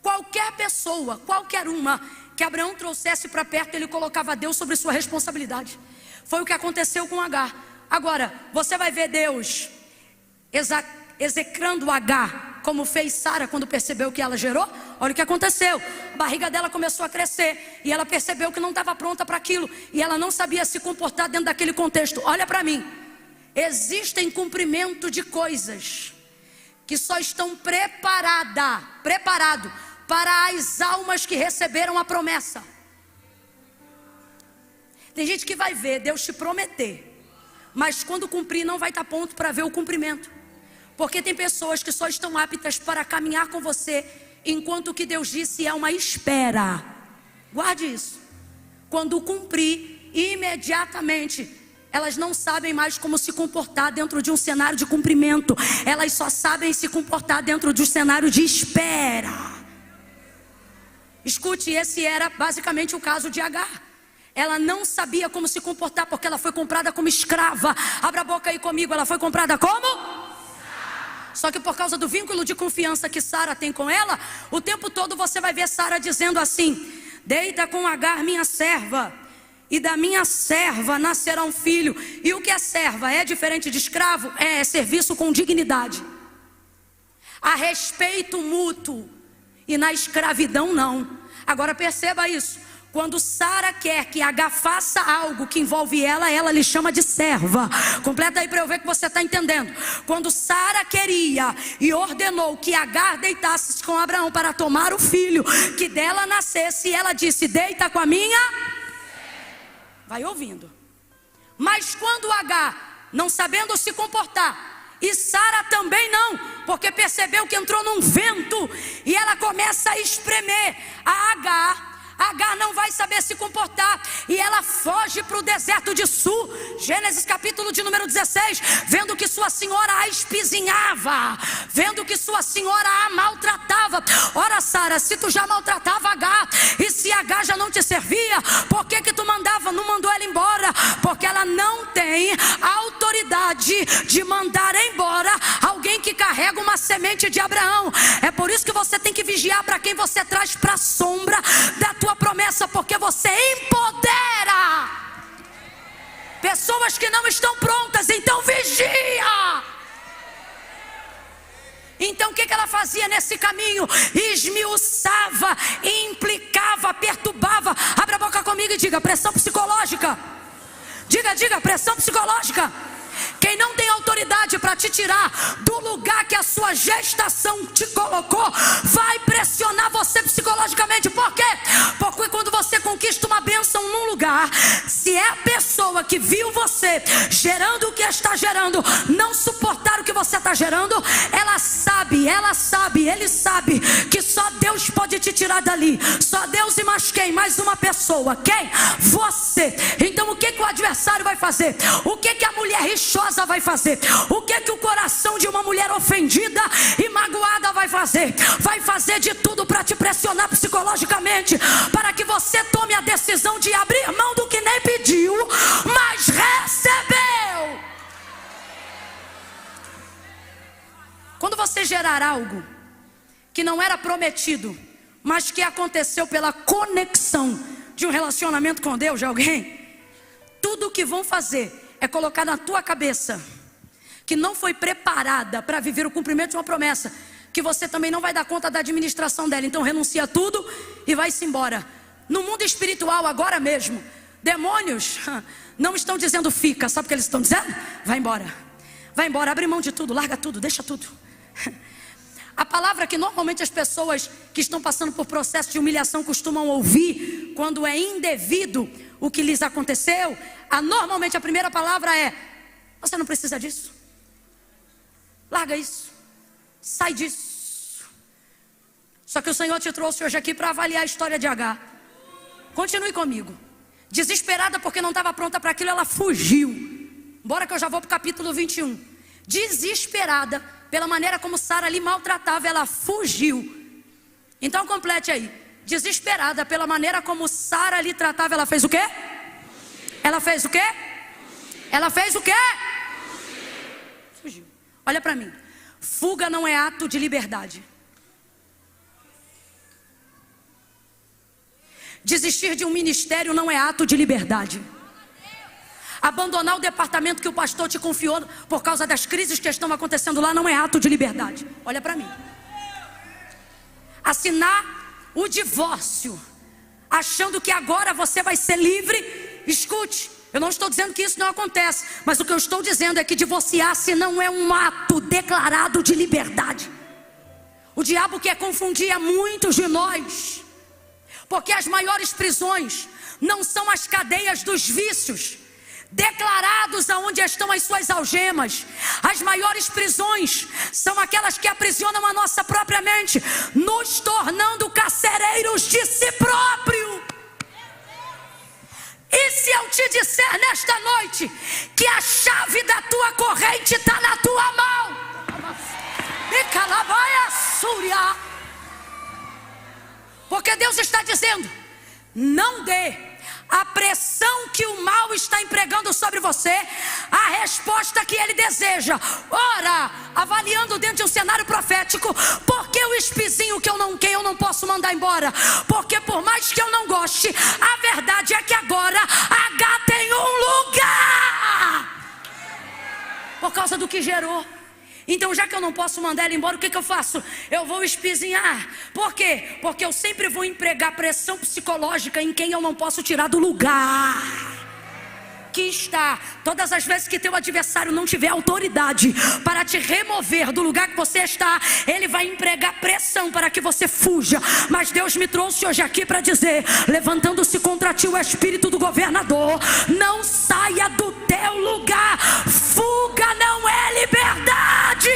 Qualquer pessoa, qualquer uma que Abraão trouxesse para perto, ele colocava Deus sobre sua responsabilidade. Foi o que aconteceu com Agar. Agora, você vai ver Deus execrando Agar, como fez Sara quando percebeu que ela gerou. Olha o que aconteceu, a barriga dela começou a crescer e ela percebeu que não estava pronta para aquilo, e ela não sabia se comportar dentro daquele contexto. Olha para mim, existem cumprimento de coisas que só estão preparado para as almas que receberam a promessa. Tem gente que vai ver Deus te prometer, mas quando cumprir não vai estar pronto para ver o cumprimento. Porque tem pessoas que só estão aptas para caminhar com você, enquanto o que Deus disse é uma espera. Guarde isso. Quando cumprir, imediatamente elas não sabem mais como se comportar dentro de um cenário de cumprimento. Elas só sabem se comportar dentro de um cenário de espera. Escute, esse era basicamente o caso de Agar. Ela não sabia como se comportar porque ela foi comprada como escrava. Abra a boca aí comigo, ela foi comprada como? Só que por causa do vínculo de confiança que Sara tem com ela, o tempo todo você vai ver Sara dizendo assim: deita com Agar, minha serva, e da minha serva nascerá um filho. E o que é serva? É diferente de escravo? É serviço com dignidade. Há respeito mútuo. E na escravidão não. Agora perceba isso. Quando Sara quer que Agar faça algo que envolve ela, ela lhe chama de serva. Completa aí para eu ver que você está entendendo. Quando Sara queria e ordenou que Agar deitasse com Abraão para tomar o filho que dela nascesse, ela disse: deita com a minha. Vai ouvindo. Mas quando Agar, não sabendo se comportar, e Sara também não, porque percebeu que entrou num vento, e ela começa a espremer a Agar não vai saber se comportar, e ela foge para o deserto de Sur. Gênesis capítulo de número 16. Vendo que sua senhora a espizinhava, vendo que sua senhora a maltratava. Ora, Sara, se tu já maltratava Agar, e se Agar já não te servia, por que tu não mandou ela embora? Porque ela não tem autoridade de mandar embora alguém que carrega uma semente de Abraão. É por isso que você tem que vigiar para quem você traz para a sombra da tua promessa, porque você empodera pessoas que não estão prontas. Então vigia. Então o que ela fazia nesse caminho? Esmiuçava, implicava, perturbava. Abra a boca comigo e diga: pressão psicológica. Diga, pressão psicológica. Quem não tem autoridade para te tirar do lugar que a sua gestação te colocou, vai pressionar você psicologicamente. Por quê? Porque quando você conquista uma bênção num lugar, se é a pessoa que viu você gerando o que está gerando não suportar o que você está gerando, ela sabe, ele sabe que só Deus pode te tirar dali. Só Deus. E mais quem? Mais uma pessoa. Quem? Você. Então o que o adversário vai fazer? O que a mulher rixosa vai fazer? O que o coração de uma mulher ofendida e magoada vai fazer? Vai fazer de tudo para te pressionar psicologicamente, para que você tome a decisão de abrir mão do que nem pediu, mas recebeu. Quando você gerar algo que não era prometido, mas que aconteceu pela conexão de um relacionamento com Deus de alguém, tudo o que vão fazer é colocar na tua cabeça que não foi preparada para viver o cumprimento de uma promessa, que você também não vai dar conta da administração dela. Então renuncia a tudo e vai-se embora. No mundo espiritual, agora mesmo, demônios não estão dizendo fica. Sabe o que eles estão dizendo? Vai embora, abre mão de tudo, larga tudo, deixa tudo. A palavra que normalmente as pessoas que estão passando por processo de humilhação costumam ouvir quando é indevido o que lhes aconteceu, normalmente a primeira palavra é: você não precisa disso. Larga isso. Sai disso. Só que o Senhor te trouxe hoje aqui para avaliar a história de Agar. Continue comigo. Desesperada porque não estava pronta para aquilo, ela fugiu. Bora que eu já vou para o capítulo 21. Desesperada pela maneira como Sara lhe maltratava, ela fugiu. Então complete aí. Desesperada pela maneira como Sara lhe tratava, ela fez o quê? Ela fez o quê? Ela fez o quê? Fugiu. Olha para mim. Fuga não é ato de liberdade. Desistir de um ministério não é ato de liberdade. Abandonar o departamento que o pastor te confiou por causa das crises que estão acontecendo lá não é ato de liberdade. Olha para mim. Assinar o divórcio achando que agora você vai ser livre. Escute, eu não estou dizendo que isso não acontece, mas o que eu estou dizendo é que divorciar-se não é um ato declarado de liberdade. O diabo quer confundir a muitos de nós, porque as maiores prisões não são as cadeias dos vícios declarados aonde estão as suas algemas. As maiores prisões são aquelas que aprisionam a nossa própria mente, nos tornando carcereiros de si próprio. E se eu te disser nesta noite que a chave da tua corrente está na tua mão? Porque Deus está dizendo: não dê a pressão que o mal está empregando sobre você a resposta que ele deseja. Ora, avaliando dentro de um cenário profético, porque o espizinho que eu não posso mandar embora? Porque por mais que eu não goste, a verdade é que agora H tem um lugar por causa do que gerou. Então, já que eu não posso mandar ela embora, o que eu faço? Eu vou espizinhar. Por quê? Porque eu sempre vou empregar pressão psicológica em quem eu não posso tirar do lugar que está. Todas as vezes que teu adversário não tiver autoridade para te remover do lugar que você está, ele vai empregar pressão para que você fuja. Mas Deus me trouxe hoje aqui para dizer: levantando-se contra ti o espírito do governador, não saia do teu lugar. Fuga não é liberdade.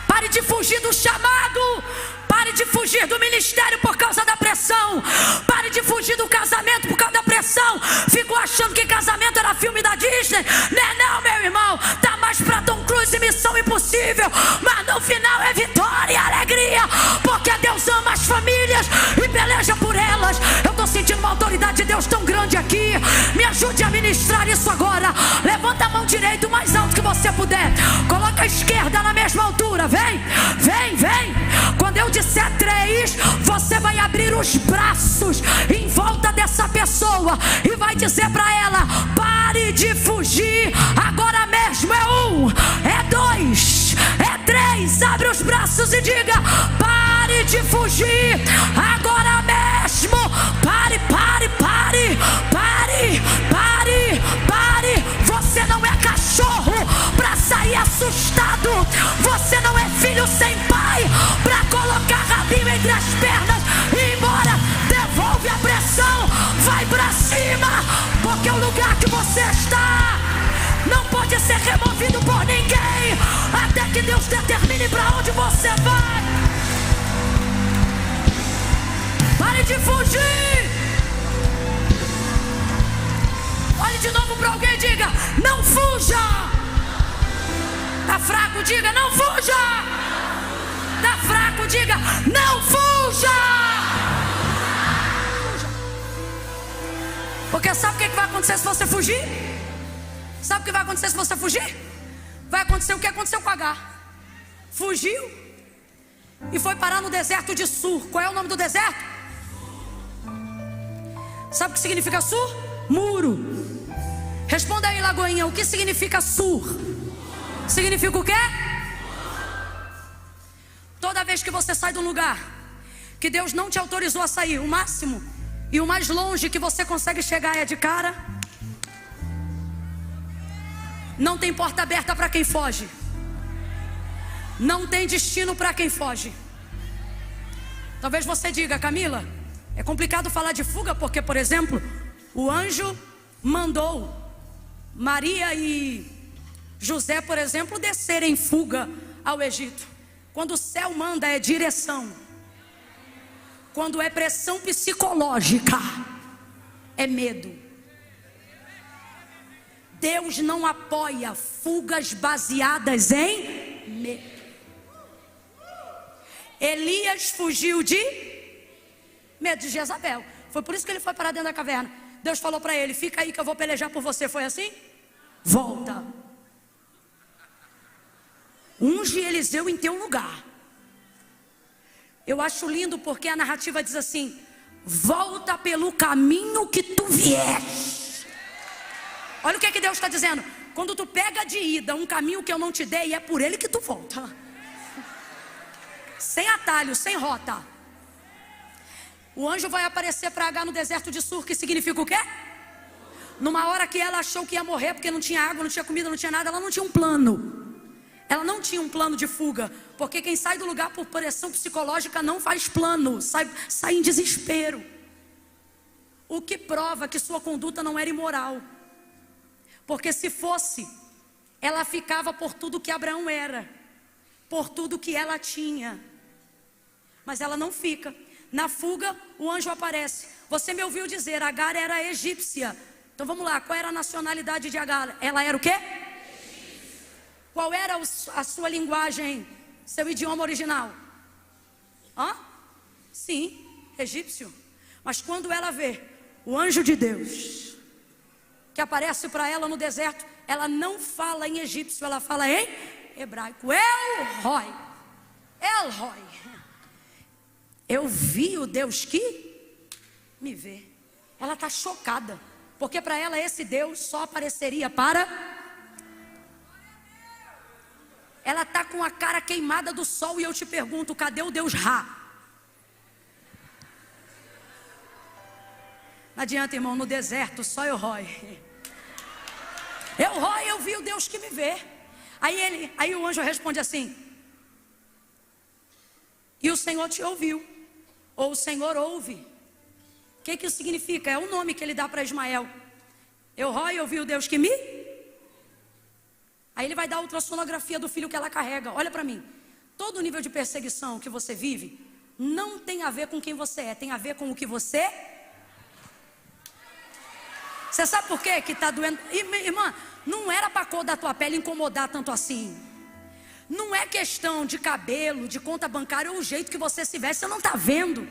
Pare de fugir do chamado. Pare de fugir do ministério por causa da pressão. Pare de fugir do casamento por causa da pressão. Ficou achando que casamento era filme da Disney? Não, meu irmão. Tá mais pra Tom Cruise e Missão Impossível. Mas no final é vitória e alegria. Porque Deus ama as famílias e peleja por elas. Eu tô sentindo uma autoridade de Deus tão grande aqui. Me ajude a ministrar isso agora. Levanta a mão direita o mais alto que você puder. Coloca a esquerda na mesma altura. Vem. Quando eu disser 3, você vai abrir os braços em volta dessa pessoa e vai dizer para ela: pare de fugir, agora mesmo. É 1, é 2, é 3. Abre os braços e diga: pare de fugir, agora mesmo. Pare. Você não é cachorro para sair assustado. Você não é filho sem pai para colocar rabinho entre as pernas e ir embora. Devolve a pressão, vai para cima, porque o lugar que você está não pode ser removido por ninguém até que Deus determine para onde você vai. Pare de fugir. Olhe de novo para alguém e diga: não fuja. Tá fraco, diga: não fuja. Tá fraco, diga: não fuja. Porque sabe o que vai acontecer se você fugir? Sabe o que vai acontecer se você fugir? Vai acontecer o que aconteceu com H. Fugiu e foi parar no deserto de Sur. Qual é o nome do deserto? Sabe o que significa Sur? Muro. Responda aí, Lagoinha, o que significa Sur? Significa o quê? Toda vez que você sai de um lugar que Deus não te autorizou a sair, o máximo e o mais longe que você consegue chegar é de cara. Não tem porta aberta para quem foge. Não tem destino para quem foge. Talvez você diga: Camila, é complicado falar de fuga porque, por exemplo, o anjo mandou Maria e José, por exemplo, descer em fuga ao Egito. Quando o céu manda é direção. Quando é pressão psicológica é medo. Deus não apoia fugas baseadas em medo. Elias fugiu de medo de Jezabel. Foi por isso que ele foi parar dentro da caverna. Deus falou para ele: fica aí que eu vou pelejar por você. Foi assim? Volta. Unge Eliseu em teu lugar. Eu acho lindo porque a narrativa diz assim: volta pelo caminho que tu vieste. Olha o que Deus está dizendo. Quando tu pega de ida um caminho que eu não te dei, é por ele que tu volta. Sem atalho, sem rota. O anjo vai aparecer para H no deserto de Sur, que significa o quê? Numa hora que ela achou que ia morrer porque não tinha água, não tinha comida, não tinha nada, ela não tinha um plano. Ela não tinha um plano de fuga, porque quem sai do lugar por pressão psicológica não faz plano, sai em desespero. O que prova que sua conduta não era imoral. Porque se fosse, ela ficava por tudo que Abraão era, por tudo que ela tinha. Mas ela não fica. Na fuga, o anjo aparece. Você me ouviu dizer, Agar era egípcia. Então vamos lá, qual era a nacionalidade de Agar? Ela era o quê? Qual era a sua linguagem, seu idioma original? Sim, egípcio. Mas quando ela vê o anjo de Deus, que aparece para ela no deserto, ela não fala em egípcio, ela fala em hebraico. El Roi. Eu vi o Deus que me vê. Ela está chocada, porque para ela esse Deus só apareceria para... Ela está com a cara queimada do sol e eu te pergunto, cadê o Deus Ra? Não adianta, irmão, no deserto só El Roi. El Roi, eu vi o Deus que me vê. Aí o anjo responde assim: e o Senhor te ouviu, ou o Senhor ouve. O que isso significa? É o nome que ele dá para Ismael. El Roi, eu vi o Deus que me... Aí ele vai dar a ultrassonografia do filho que ela carrega. Olha para mim, todo nível de perseguição que você vive não tem a ver com quem você é, tem a ver com o que você... Você sabe por quê que está doendo? Irmã, não era para a cor da tua pele incomodar tanto assim. Não é questão de cabelo, de conta bancária ou o jeito que você se veste. Você não está vendo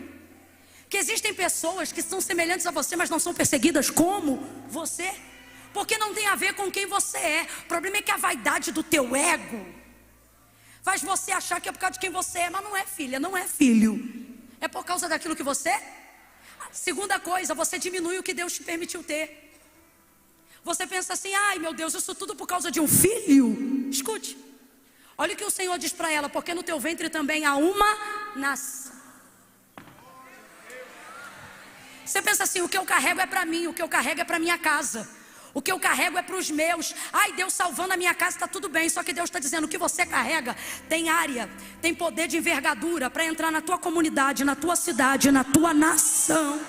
que existem pessoas que são semelhantes a você, mas não são perseguidas como você? Porque não tem a ver com quem você é. O problema é que a vaidade do teu ego faz você achar que é por causa de quem você é. Mas não é, filha, não é, filho. É por causa daquilo que você é. Segunda coisa, você diminui o que Deus te permitiu ter. Você pensa assim, ai meu Deus, isso tudo por causa de um filho. Escute, olha o que o Senhor diz para ela: porque no teu ventre também há uma nação. Você pensa assim, o que eu carrego é para mim, o que eu carrego é para minha casa, o que eu carrego é para os meus. Ai, Deus salvando a minha casa, está tudo bem. Só que Deus está dizendo, o que você carrega tem área, tem poder de envergadura para entrar na tua comunidade, na tua cidade, na tua nação.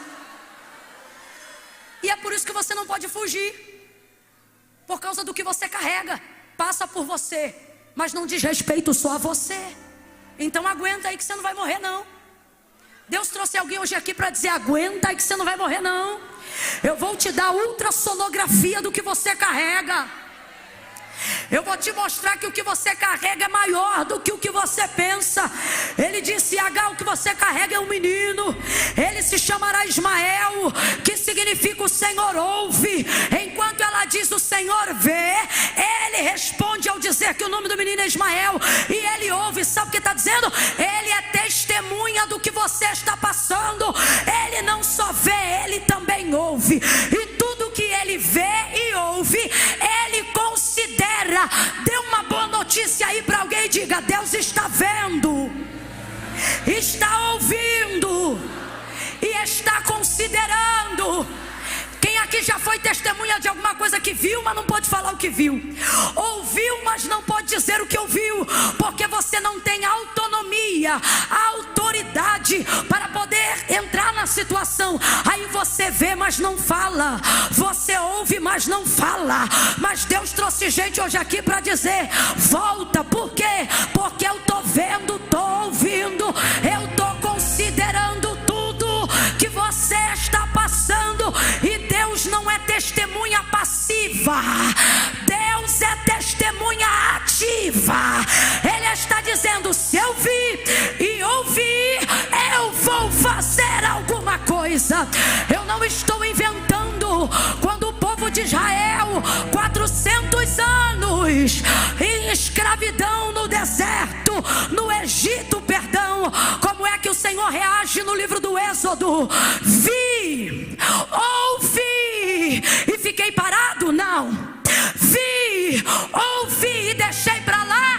E é por isso que você não pode fugir, por causa do que você carrega. Passa por você, mas não diz respeito só a você. Então aguenta aí que você não vai morrer não. Deus trouxe alguém hoje aqui para dizer, aguenta aí que você não vai morrer não. Eu vou te dar ultrassonografia do que você carrega. Eu vou te mostrar que o que você carrega é maior do que o que você pensa. Ele disse, Agar, o que você carrega é um menino. Ele se chamará Ismael, que significa o Senhor ouve. Enquanto ela diz o Senhor vê, ele responde ao dizer que o nome do menino é Ismael. E ele ouve, sabe o que está dizendo? Ele é testemunha do que você está passando. Ele não só vê, ele também ouve. E tudo que ele vê e ouve, ele considera. Dê uma boa notícia aí para alguém e diga, Deus está vendo, está ouvindo e está considerando. Quem aqui já foi testemunha de alguma coisa que viu, mas não pode falar o que viu? Ouviu, mas não pode dizer o que ouviu, porque você não tem autonomia, autoridade para poder entrar na situação. Aí você vê, mas não fala. Você ouve, mas não fala. Mas Deus trouxe gente hoje aqui para dizer, volta. Por quê? Porque eu estou vendo, estou ouvindo, eu estou considerando tudo que você está passando. E Deus não é testemunha passiva, Deus é testemunha ativa. Ele está dizendo, se eu vi e ouvir, eu vou fazer alguma coisa. Eu não estou inventando. Quando o povo de Israel, 400 anos em escravidão no deserto, no Egito, perdão, como é que o Senhor reage no livro do Êxodo? Vi, ouvi e fiquei parado? Não. Vi, ouvi e deixei para lá.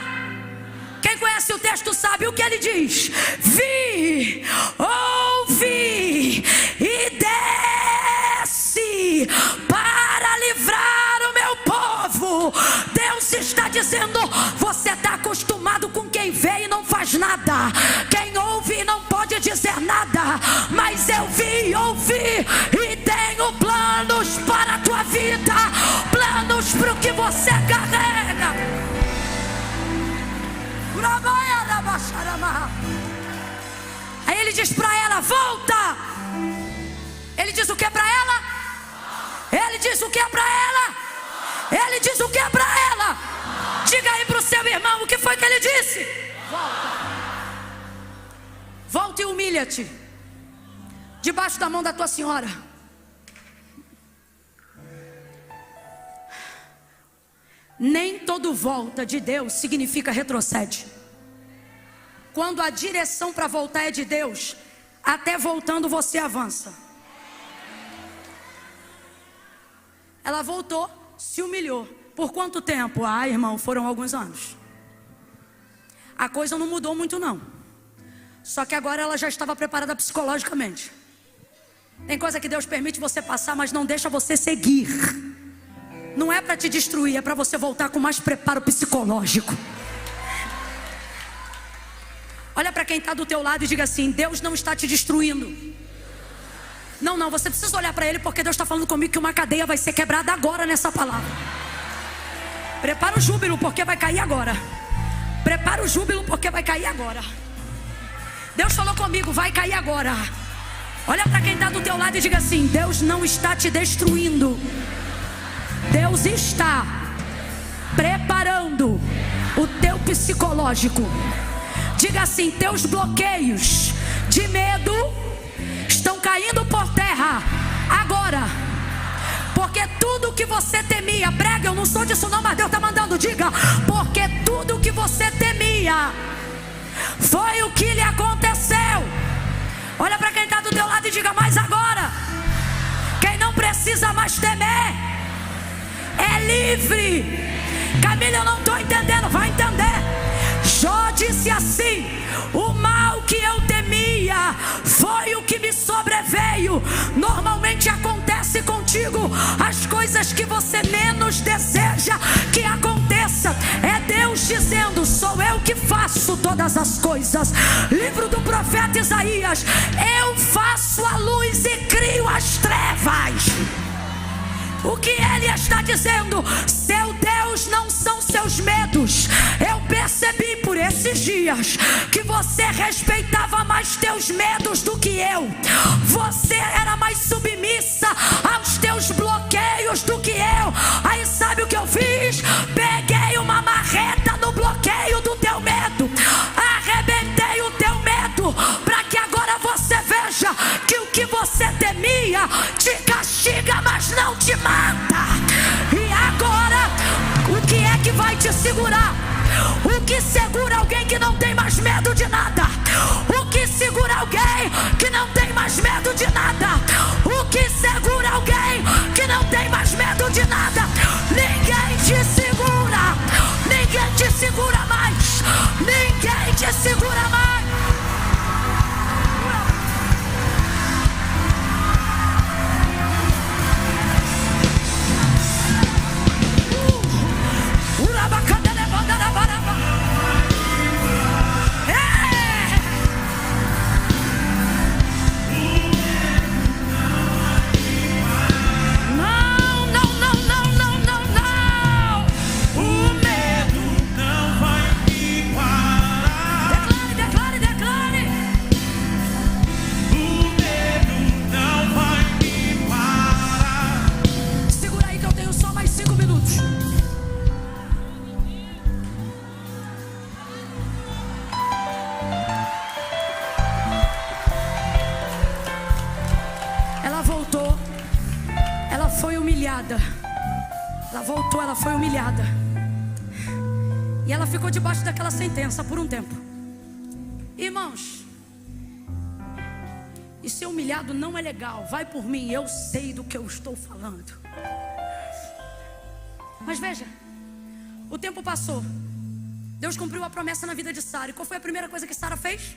Quem conhece o texto sabe o que ele diz. Vi, ouvi e desce para livrar o meu povo. Deus está dizendo, você está acostumado com quem vê e não faz nada, quem ouve e não pode dizer nada. Mas eu vi, ouvi e tenho planos para a tua vida, planos para o que você carrega. Aí Ele diz para ela: volta. Ele diz o que para ela? Ele diz o que para ela? Ele diz o que para ela? Diga aí para o seu irmão o que foi que ele disse. Volta. Volta e humilha-te debaixo da mão da tua senhora. Nem todo volta de Deus significa retrocede. Quando a direção para voltar é de Deus, até voltando você avança. Ela voltou, se humilhou. Por quanto tempo? Ah, irmão, foram alguns anos. A coisa não mudou muito não. Só que agora ela já estava preparada psicologicamente. Tem coisa que Deus permite você passar, mas não deixa você seguir. Não é para te destruir, é para você voltar com mais preparo psicológico. Olha para quem está do teu lado e diga assim: Deus não está te destruindo. Não, você precisa olhar para ele, porque Deus está falando comigo que uma cadeia vai ser quebrada agora nessa palavra. Prepara o júbilo, porque vai cair agora. Prepara o júbilo, porque vai cair agora. Deus falou comigo, vai cair agora. Olha para quem está do teu lado e diga assim: Deus não está te destruindo. Deus está preparando o teu psicológico. Diga assim: teus bloqueios de medo estão caindo por terra agora. Porque tudo que você temia, prega, eu não sou disso não, mas Deus está mandando, diga. Porque tudo que você temia foi o que lhe aconteceu. Olha para quem está do teu lado e diga: mas agora, quem não precisa mais temer é livre. Camila, eu não estou entendendo, vai entender. Jó disse assim: o mal que eu temia foi o que me sobreveio. Normalmente acontece contigo as coisas que você menos deseja que aconteça. É Deus dizendo: sou eu que faço todas as coisas. Livro do profeta Isaías: eu faço a luz e crio as trevas. O que ele está dizendo? Seu Deus não são seus medos. Eu percebi por esses dias que você respeitava mais teus medos do que eu. Você era mais submissa aos teus bloqueios do que eu. Aí sabe o que eu fiz? Peguei uma marreta no bloqueio do teu medo, arrebentei o teu medo, para que agora você veja que o que você temia te castiga, mas não te mata. E agora, o que é que vai te segurar? O que segura alguém que não tem mais medo de nada? O que segura alguém que não tem mais medo de nada? O que segura alguém que não tem mais medo de nada? Ninguém te segura. Ninguém te segura mais. Ninguém te segura mais. Ela voltou, ela foi humilhada. E ela ficou debaixo daquela sentença por um tempo. Irmãos, e ser humilhado não é legal. Vai por mim, eu sei do que eu estou falando. Mas veja, o tempo passou. Deus cumpriu a promessa na vida de Sara. E qual foi a primeira coisa que Sara fez?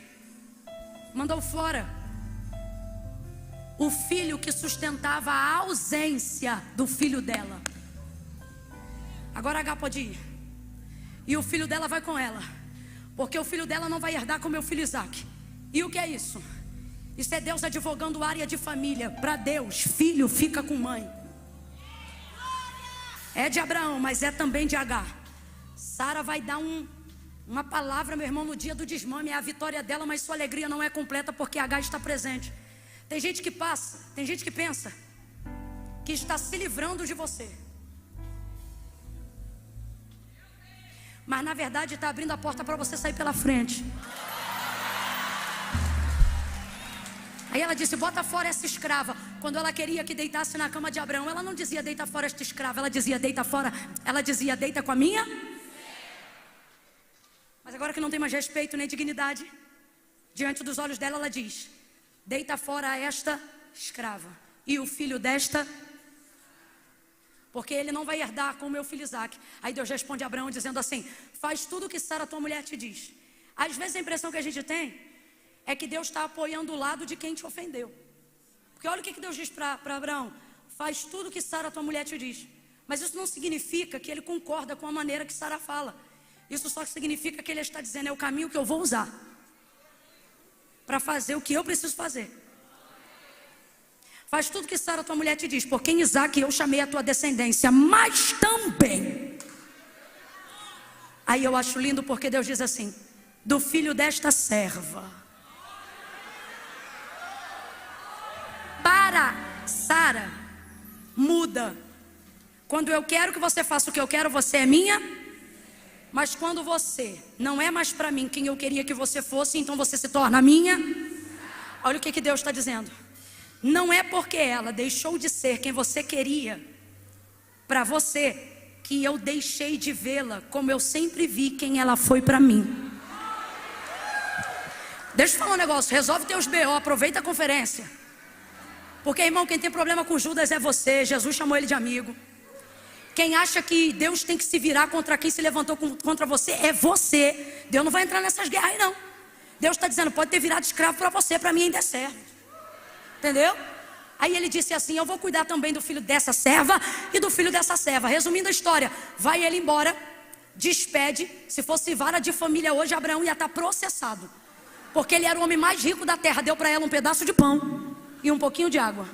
Mandou fora o filho que sustentava a ausência do filho dela. Agora H pode ir. E o filho dela vai com ela, porque o filho dela não vai herdar com meu filho Isaac. E o que é isso? Isso é Deus advogando área de família. Para Deus, filho fica com mãe. É de Abraão, mas é também de Agar. Sara vai dar um Uma palavra, meu irmão, no dia do desmame é a vitória dela, mas sua alegria não é completa porque H está presente. Tem gente que passa, tem gente que pensa que está se livrando de você, mas na verdade está abrindo a porta para você sair pela frente. Aí ela disse: bota fora essa escrava. Quando ela queria que deitasse na cama de Abraão, ela não dizia deita fora esta escrava, ela dizia deita fora, ela dizia deita com a minha. Mas agora que não tem mais respeito nem dignidade diante dos olhos dela, ela diz: deita fora esta escrava e o filho desta, porque ele não vai herdar com o meu filho Isaque. Aí Deus responde a Abraão dizendo assim: faz tudo o que Sara, tua mulher, te diz. Às vezes a impressão que a gente tem é que Deus está apoiando o lado de quem te ofendeu. Porque olha o que Deus diz para Abraão: faz tudo o que Sara, tua mulher, te diz. Mas isso não significa que ele concorda com a maneira que Sara fala. Isso só significa que ele está dizendo: é o caminho que eu vou usar para fazer o que eu preciso fazer. Faz tudo que Sara, tua mulher, te diz, porque em Isaque eu chamei a tua descendência, mas também. Aí eu acho lindo porque Deus diz assim: do filho desta serva. Para Sara, muda. Quando eu quero que você faça o que eu quero, você é minha. Mas quando você não é mais para mim quem eu queria que você fosse, então você se torna minha. Olha o que Deus está dizendo: não é porque ela deixou de ser quem você queria para você que eu deixei de vê-la como eu sempre vi quem ela foi para mim. Deixa eu falar um negócio: resolve teus BO, aproveita a conferência. Porque, irmão, quem tem problema com Judas é você. Jesus chamou ele de amigo. Quem acha que Deus tem que se virar contra quem se levantou contra você é você. Deus não vai entrar nessas guerras aí não. Deus está dizendo: pode ter virado escravo para você, para mim ainda é servo. Entendeu? Aí ele disse assim: eu vou cuidar também do filho dessa serva e do filho dessa serva. Resumindo a história, vai ele embora, despede. Se fosse vara de família hoje, Abraão ia estar processado, porque ele era o homem mais rico da terra. Deu para ela um pedaço de pão e um pouquinho de água,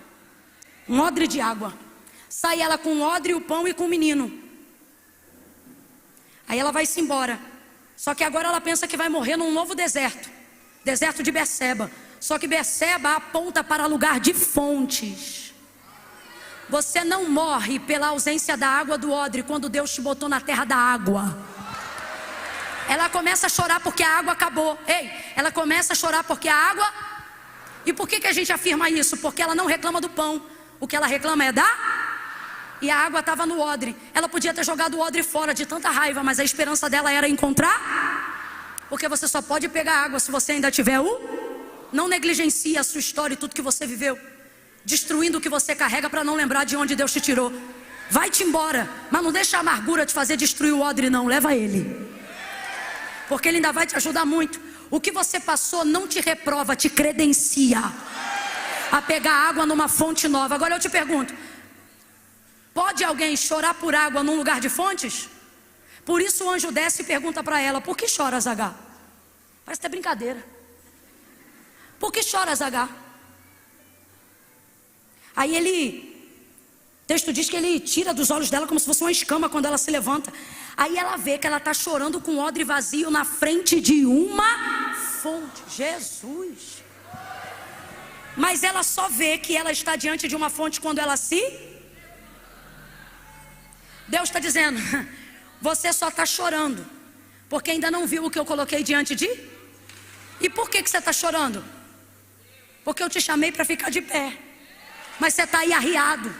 um odre de água. Sai ela com o odre, o pão e com o menino. Aí ela vai-se embora. Só que agora ela pensa que vai morrer num novo deserto, deserto de Berseba. Só que Berseba aponta para lugar de fontes. Você não morre pela ausência da água do odre quando Deus te botou na terra da água. Ela começa a chorar porque a água acabou. Ei, ela começa a chorar porque a água... E por que a gente afirma isso? Porque ela não reclama do pão. O que ela reclama é da... E a água estava no odre. Ela podia ter jogado o odre fora de tanta raiva, mas a esperança dela era encontrar. Porque você só pode pegar água se você ainda tiver o... Não negligencie a sua história e tudo que você viveu, destruindo o que você carrega para não lembrar de onde Deus te tirou. Vai-te embora, mas não deixa a amargura te fazer destruir o odre não. Leva ele, porque ele ainda vai te ajudar muito. O que você passou não te reprova, te credencia a pegar água numa fonte nova. Agora eu te pergunto: pode alguém chorar por água num lugar de fontes? Por isso o anjo desce e pergunta para ela: por que choras, H? Parece até brincadeira. Por que choras, H? Aí o texto diz que ele tira dos olhos dela como se fosse uma escama quando ela se levanta. Aí ela vê que ela está chorando com o odre vazio na frente de uma fonte. Jesus! Mas ela só vê que ela está diante de uma fonte quando ela se... Deus está dizendo: você só está chorando porque ainda não viu o que eu coloquei diante de... E por que você está chorando? Porque eu te chamei para ficar de pé, mas você está aí arriado.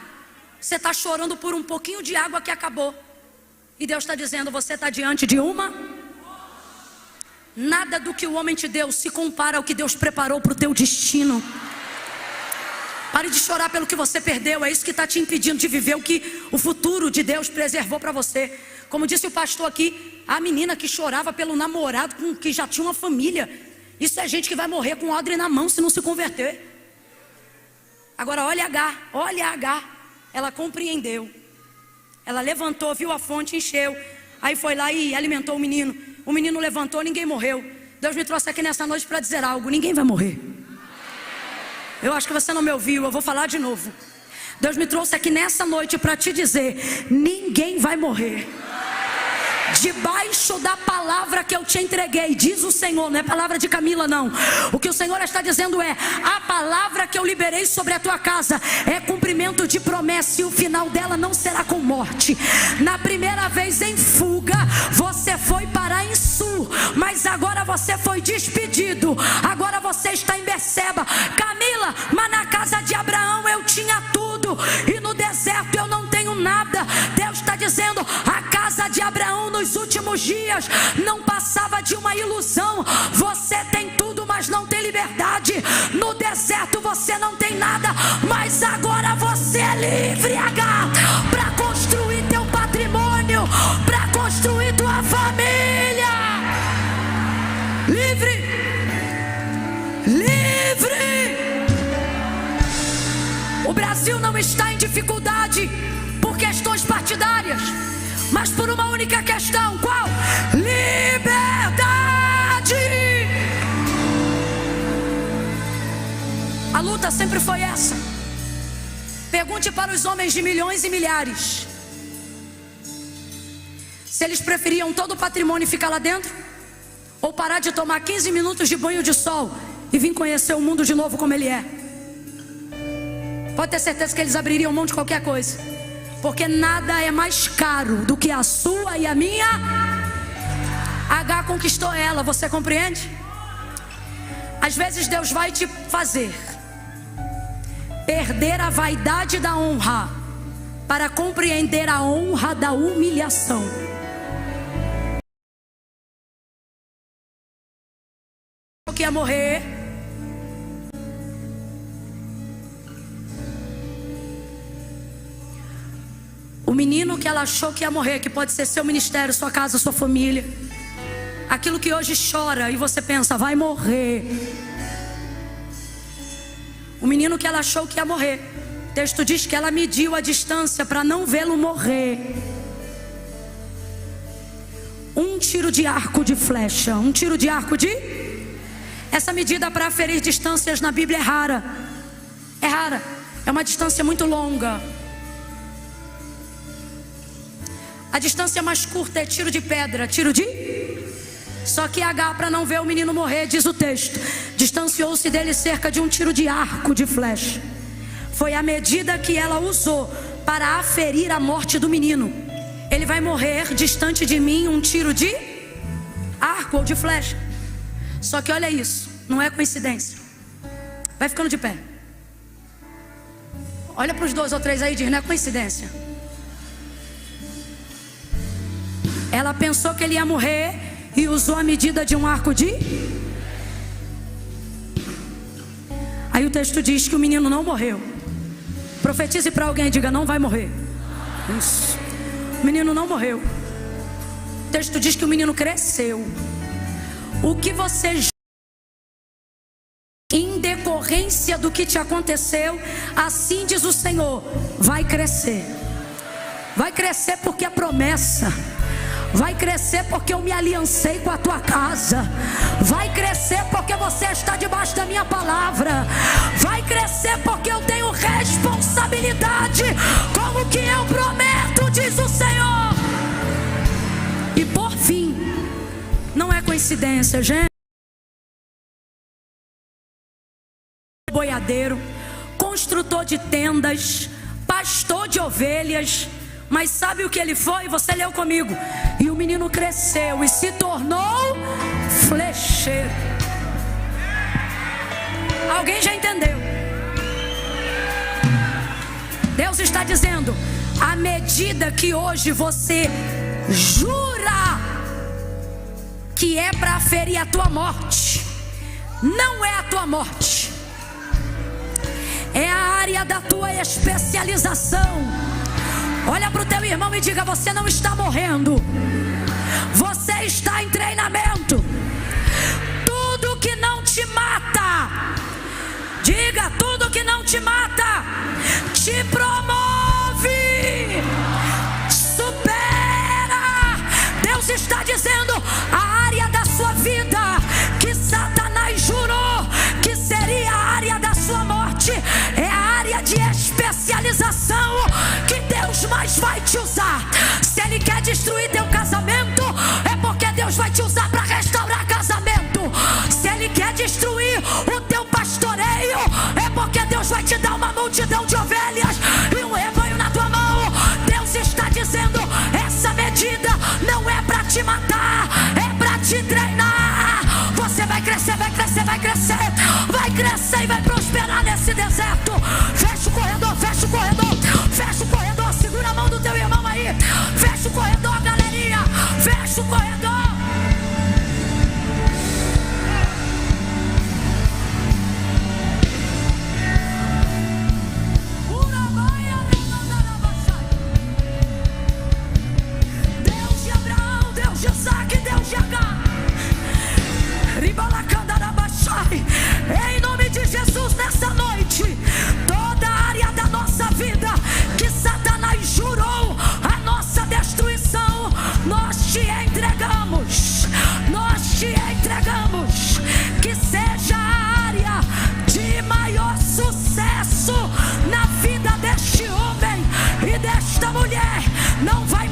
Você está chorando por um pouquinho de água que acabou. E Deus está dizendo: você está diante de uma... Nada do que o homem te deu se compara ao que Deus preparou para o teu destino. Pare de chorar pelo que você perdeu. É isso que está te impedindo de viver o que o futuro de Deus preservou para você. Como disse o pastor aqui, a menina que chorava pelo namorado que já tinha uma família. Isso é gente que vai morrer com odre na mão se não se converter. Agora olha H. Ela compreendeu. Ela levantou, viu a fonte, encheu. Aí foi lá e alimentou o menino. O menino levantou, ninguém morreu. Deus me trouxe aqui nessa noite para dizer algo: ninguém vai morrer. Eu acho que você não me ouviu, eu vou falar de novo. Deus me trouxe aqui nessa noite para te dizer: ninguém vai morrer. debaixo da palavra que eu te entreguei, diz o Senhor, não é palavra de Camila não. O que o Senhor está dizendo é: a palavra que eu liberei sobre a tua casa é cumprimento de promessa, e o final dela não será com morte. Na primeira vez em fuga, você foi parar em Sur, mas agora você foi despedido. Agora você está em Berseba. Camila, mas na casa de Abraão eu tinha tudo, e no deserto eu não tenho nada. Deus está dizendo: a casa de Abraão nos últimos dias não passava de uma ilusão. Você tem tudo, mas não tem liberdade. No deserto você não tem nada, mas agora você é livre, para construir teu patrimônio, para construir tua família. Livre, livre. O Brasil não está em dificuldade por questões partidárias, mas por uma única questão. Qual? Liberdade. A luta sempre foi essa. Pergunte para os homens de milhões e milhares se eles preferiam todo o patrimônio e ficar lá dentro, ou parar de tomar 15 minutos de banho de sol e vir conhecer o mundo de novo como ele é. Pode ter certeza que eles abririam mão de qualquer coisa, porque nada é mais caro do que a sua e a minha. H conquistou ela, você compreende? Às vezes Deus vai te fazer perder a vaidade da honra para compreender a honra da humilhação. Que ia morrer. O menino que ela achou que ia morrer, que pode ser seu ministério, sua casa, sua família, aquilo que hoje chora e você pensa, vai morrer. O menino que ela achou que ia morrer, o texto diz que ela mediu a distância para não vê-lo morrer. Um tiro de arco de flecha, um tiro de arco de... Essa medida para aferir distâncias na Bíblia é rara. É rara, é uma distância muito longa. A distância mais curta é tiro de pedra, tiro de... Só que H, para não ver o menino morrer, diz o texto, distanciou-se dele cerca de um tiro de arco de flecha. Foi a medida que ela usou para aferir a morte do menino. Ele vai morrer distante de mim, um tiro de arco ou de flecha. Só que olha isso, não é coincidência. Vai ficando de pé. Olha para os 2 ou 3 aí e diz, não é coincidência. Ela pensou que ele ia morrer e usou a medida de um arco de... Aí o texto diz que o menino não morreu. Profetize para alguém e diga, não vai morrer. Isso. O menino não morreu. O texto diz que o menino cresceu. O que você, em decorrência do que te aconteceu, assim diz o Senhor, vai crescer. Vai crescer porque é promessa. Vai crescer porque eu me aliancei com a tua casa. Vai crescer porque você está debaixo da minha palavra. Vai crescer porque eu tenho responsabilidade com o que eu prometo, diz o Senhor. E por fim, não é coincidência, gente. Boiadeiro, construtor de tendas, pastor de ovelhas. Mas sabe o que ele foi? Você leu comigo. E o menino cresceu e se tornou flecheiro. Alguém já entendeu? Deus está dizendo, à medida que hoje você jura que é para aferir a tua morte, não é a tua morte, é a área da tua especialização. Olha para o teu irmão e diga, você não está morrendo, você está em treinamento. Tudo que não te mata, diga, tudo que não te mata, te promove, supera. Deus está dizendo, a área da sua vida que Satanás jurou que seria a área da sua morte, é a área de especialização que Deus mais vai te usar. Se Ele quer destruir teu casamento, Deus vai te usar para restaurar casamento. Se Ele quer destruir o teu pastoreio, é porque Deus vai te dar uma multidão de ovelhas e um rebanho na tua mão. Deus está dizendo: essa medida não é para te matar, é para te treinar. Você vai crescer, vai crescer, vai crescer, vai crescer e vai prosperar nesse deserto. Fecha o corredor, fecha o corredor, fecha o corredor. Segura a mão do teu irmão aí. Fecha o corredor, galerinha. Fecha o corredor. Deus de Abraão, Deus de Isaac, Deus de Agar. Em nome de Jesus, nessa noite, toda a área da nossa vida que Satanás jurou a nossa destruição, nós te entregamos. Nós te entregamos. Que seja a área de maior sucesso na vida deste homem e desta mulher. Não vai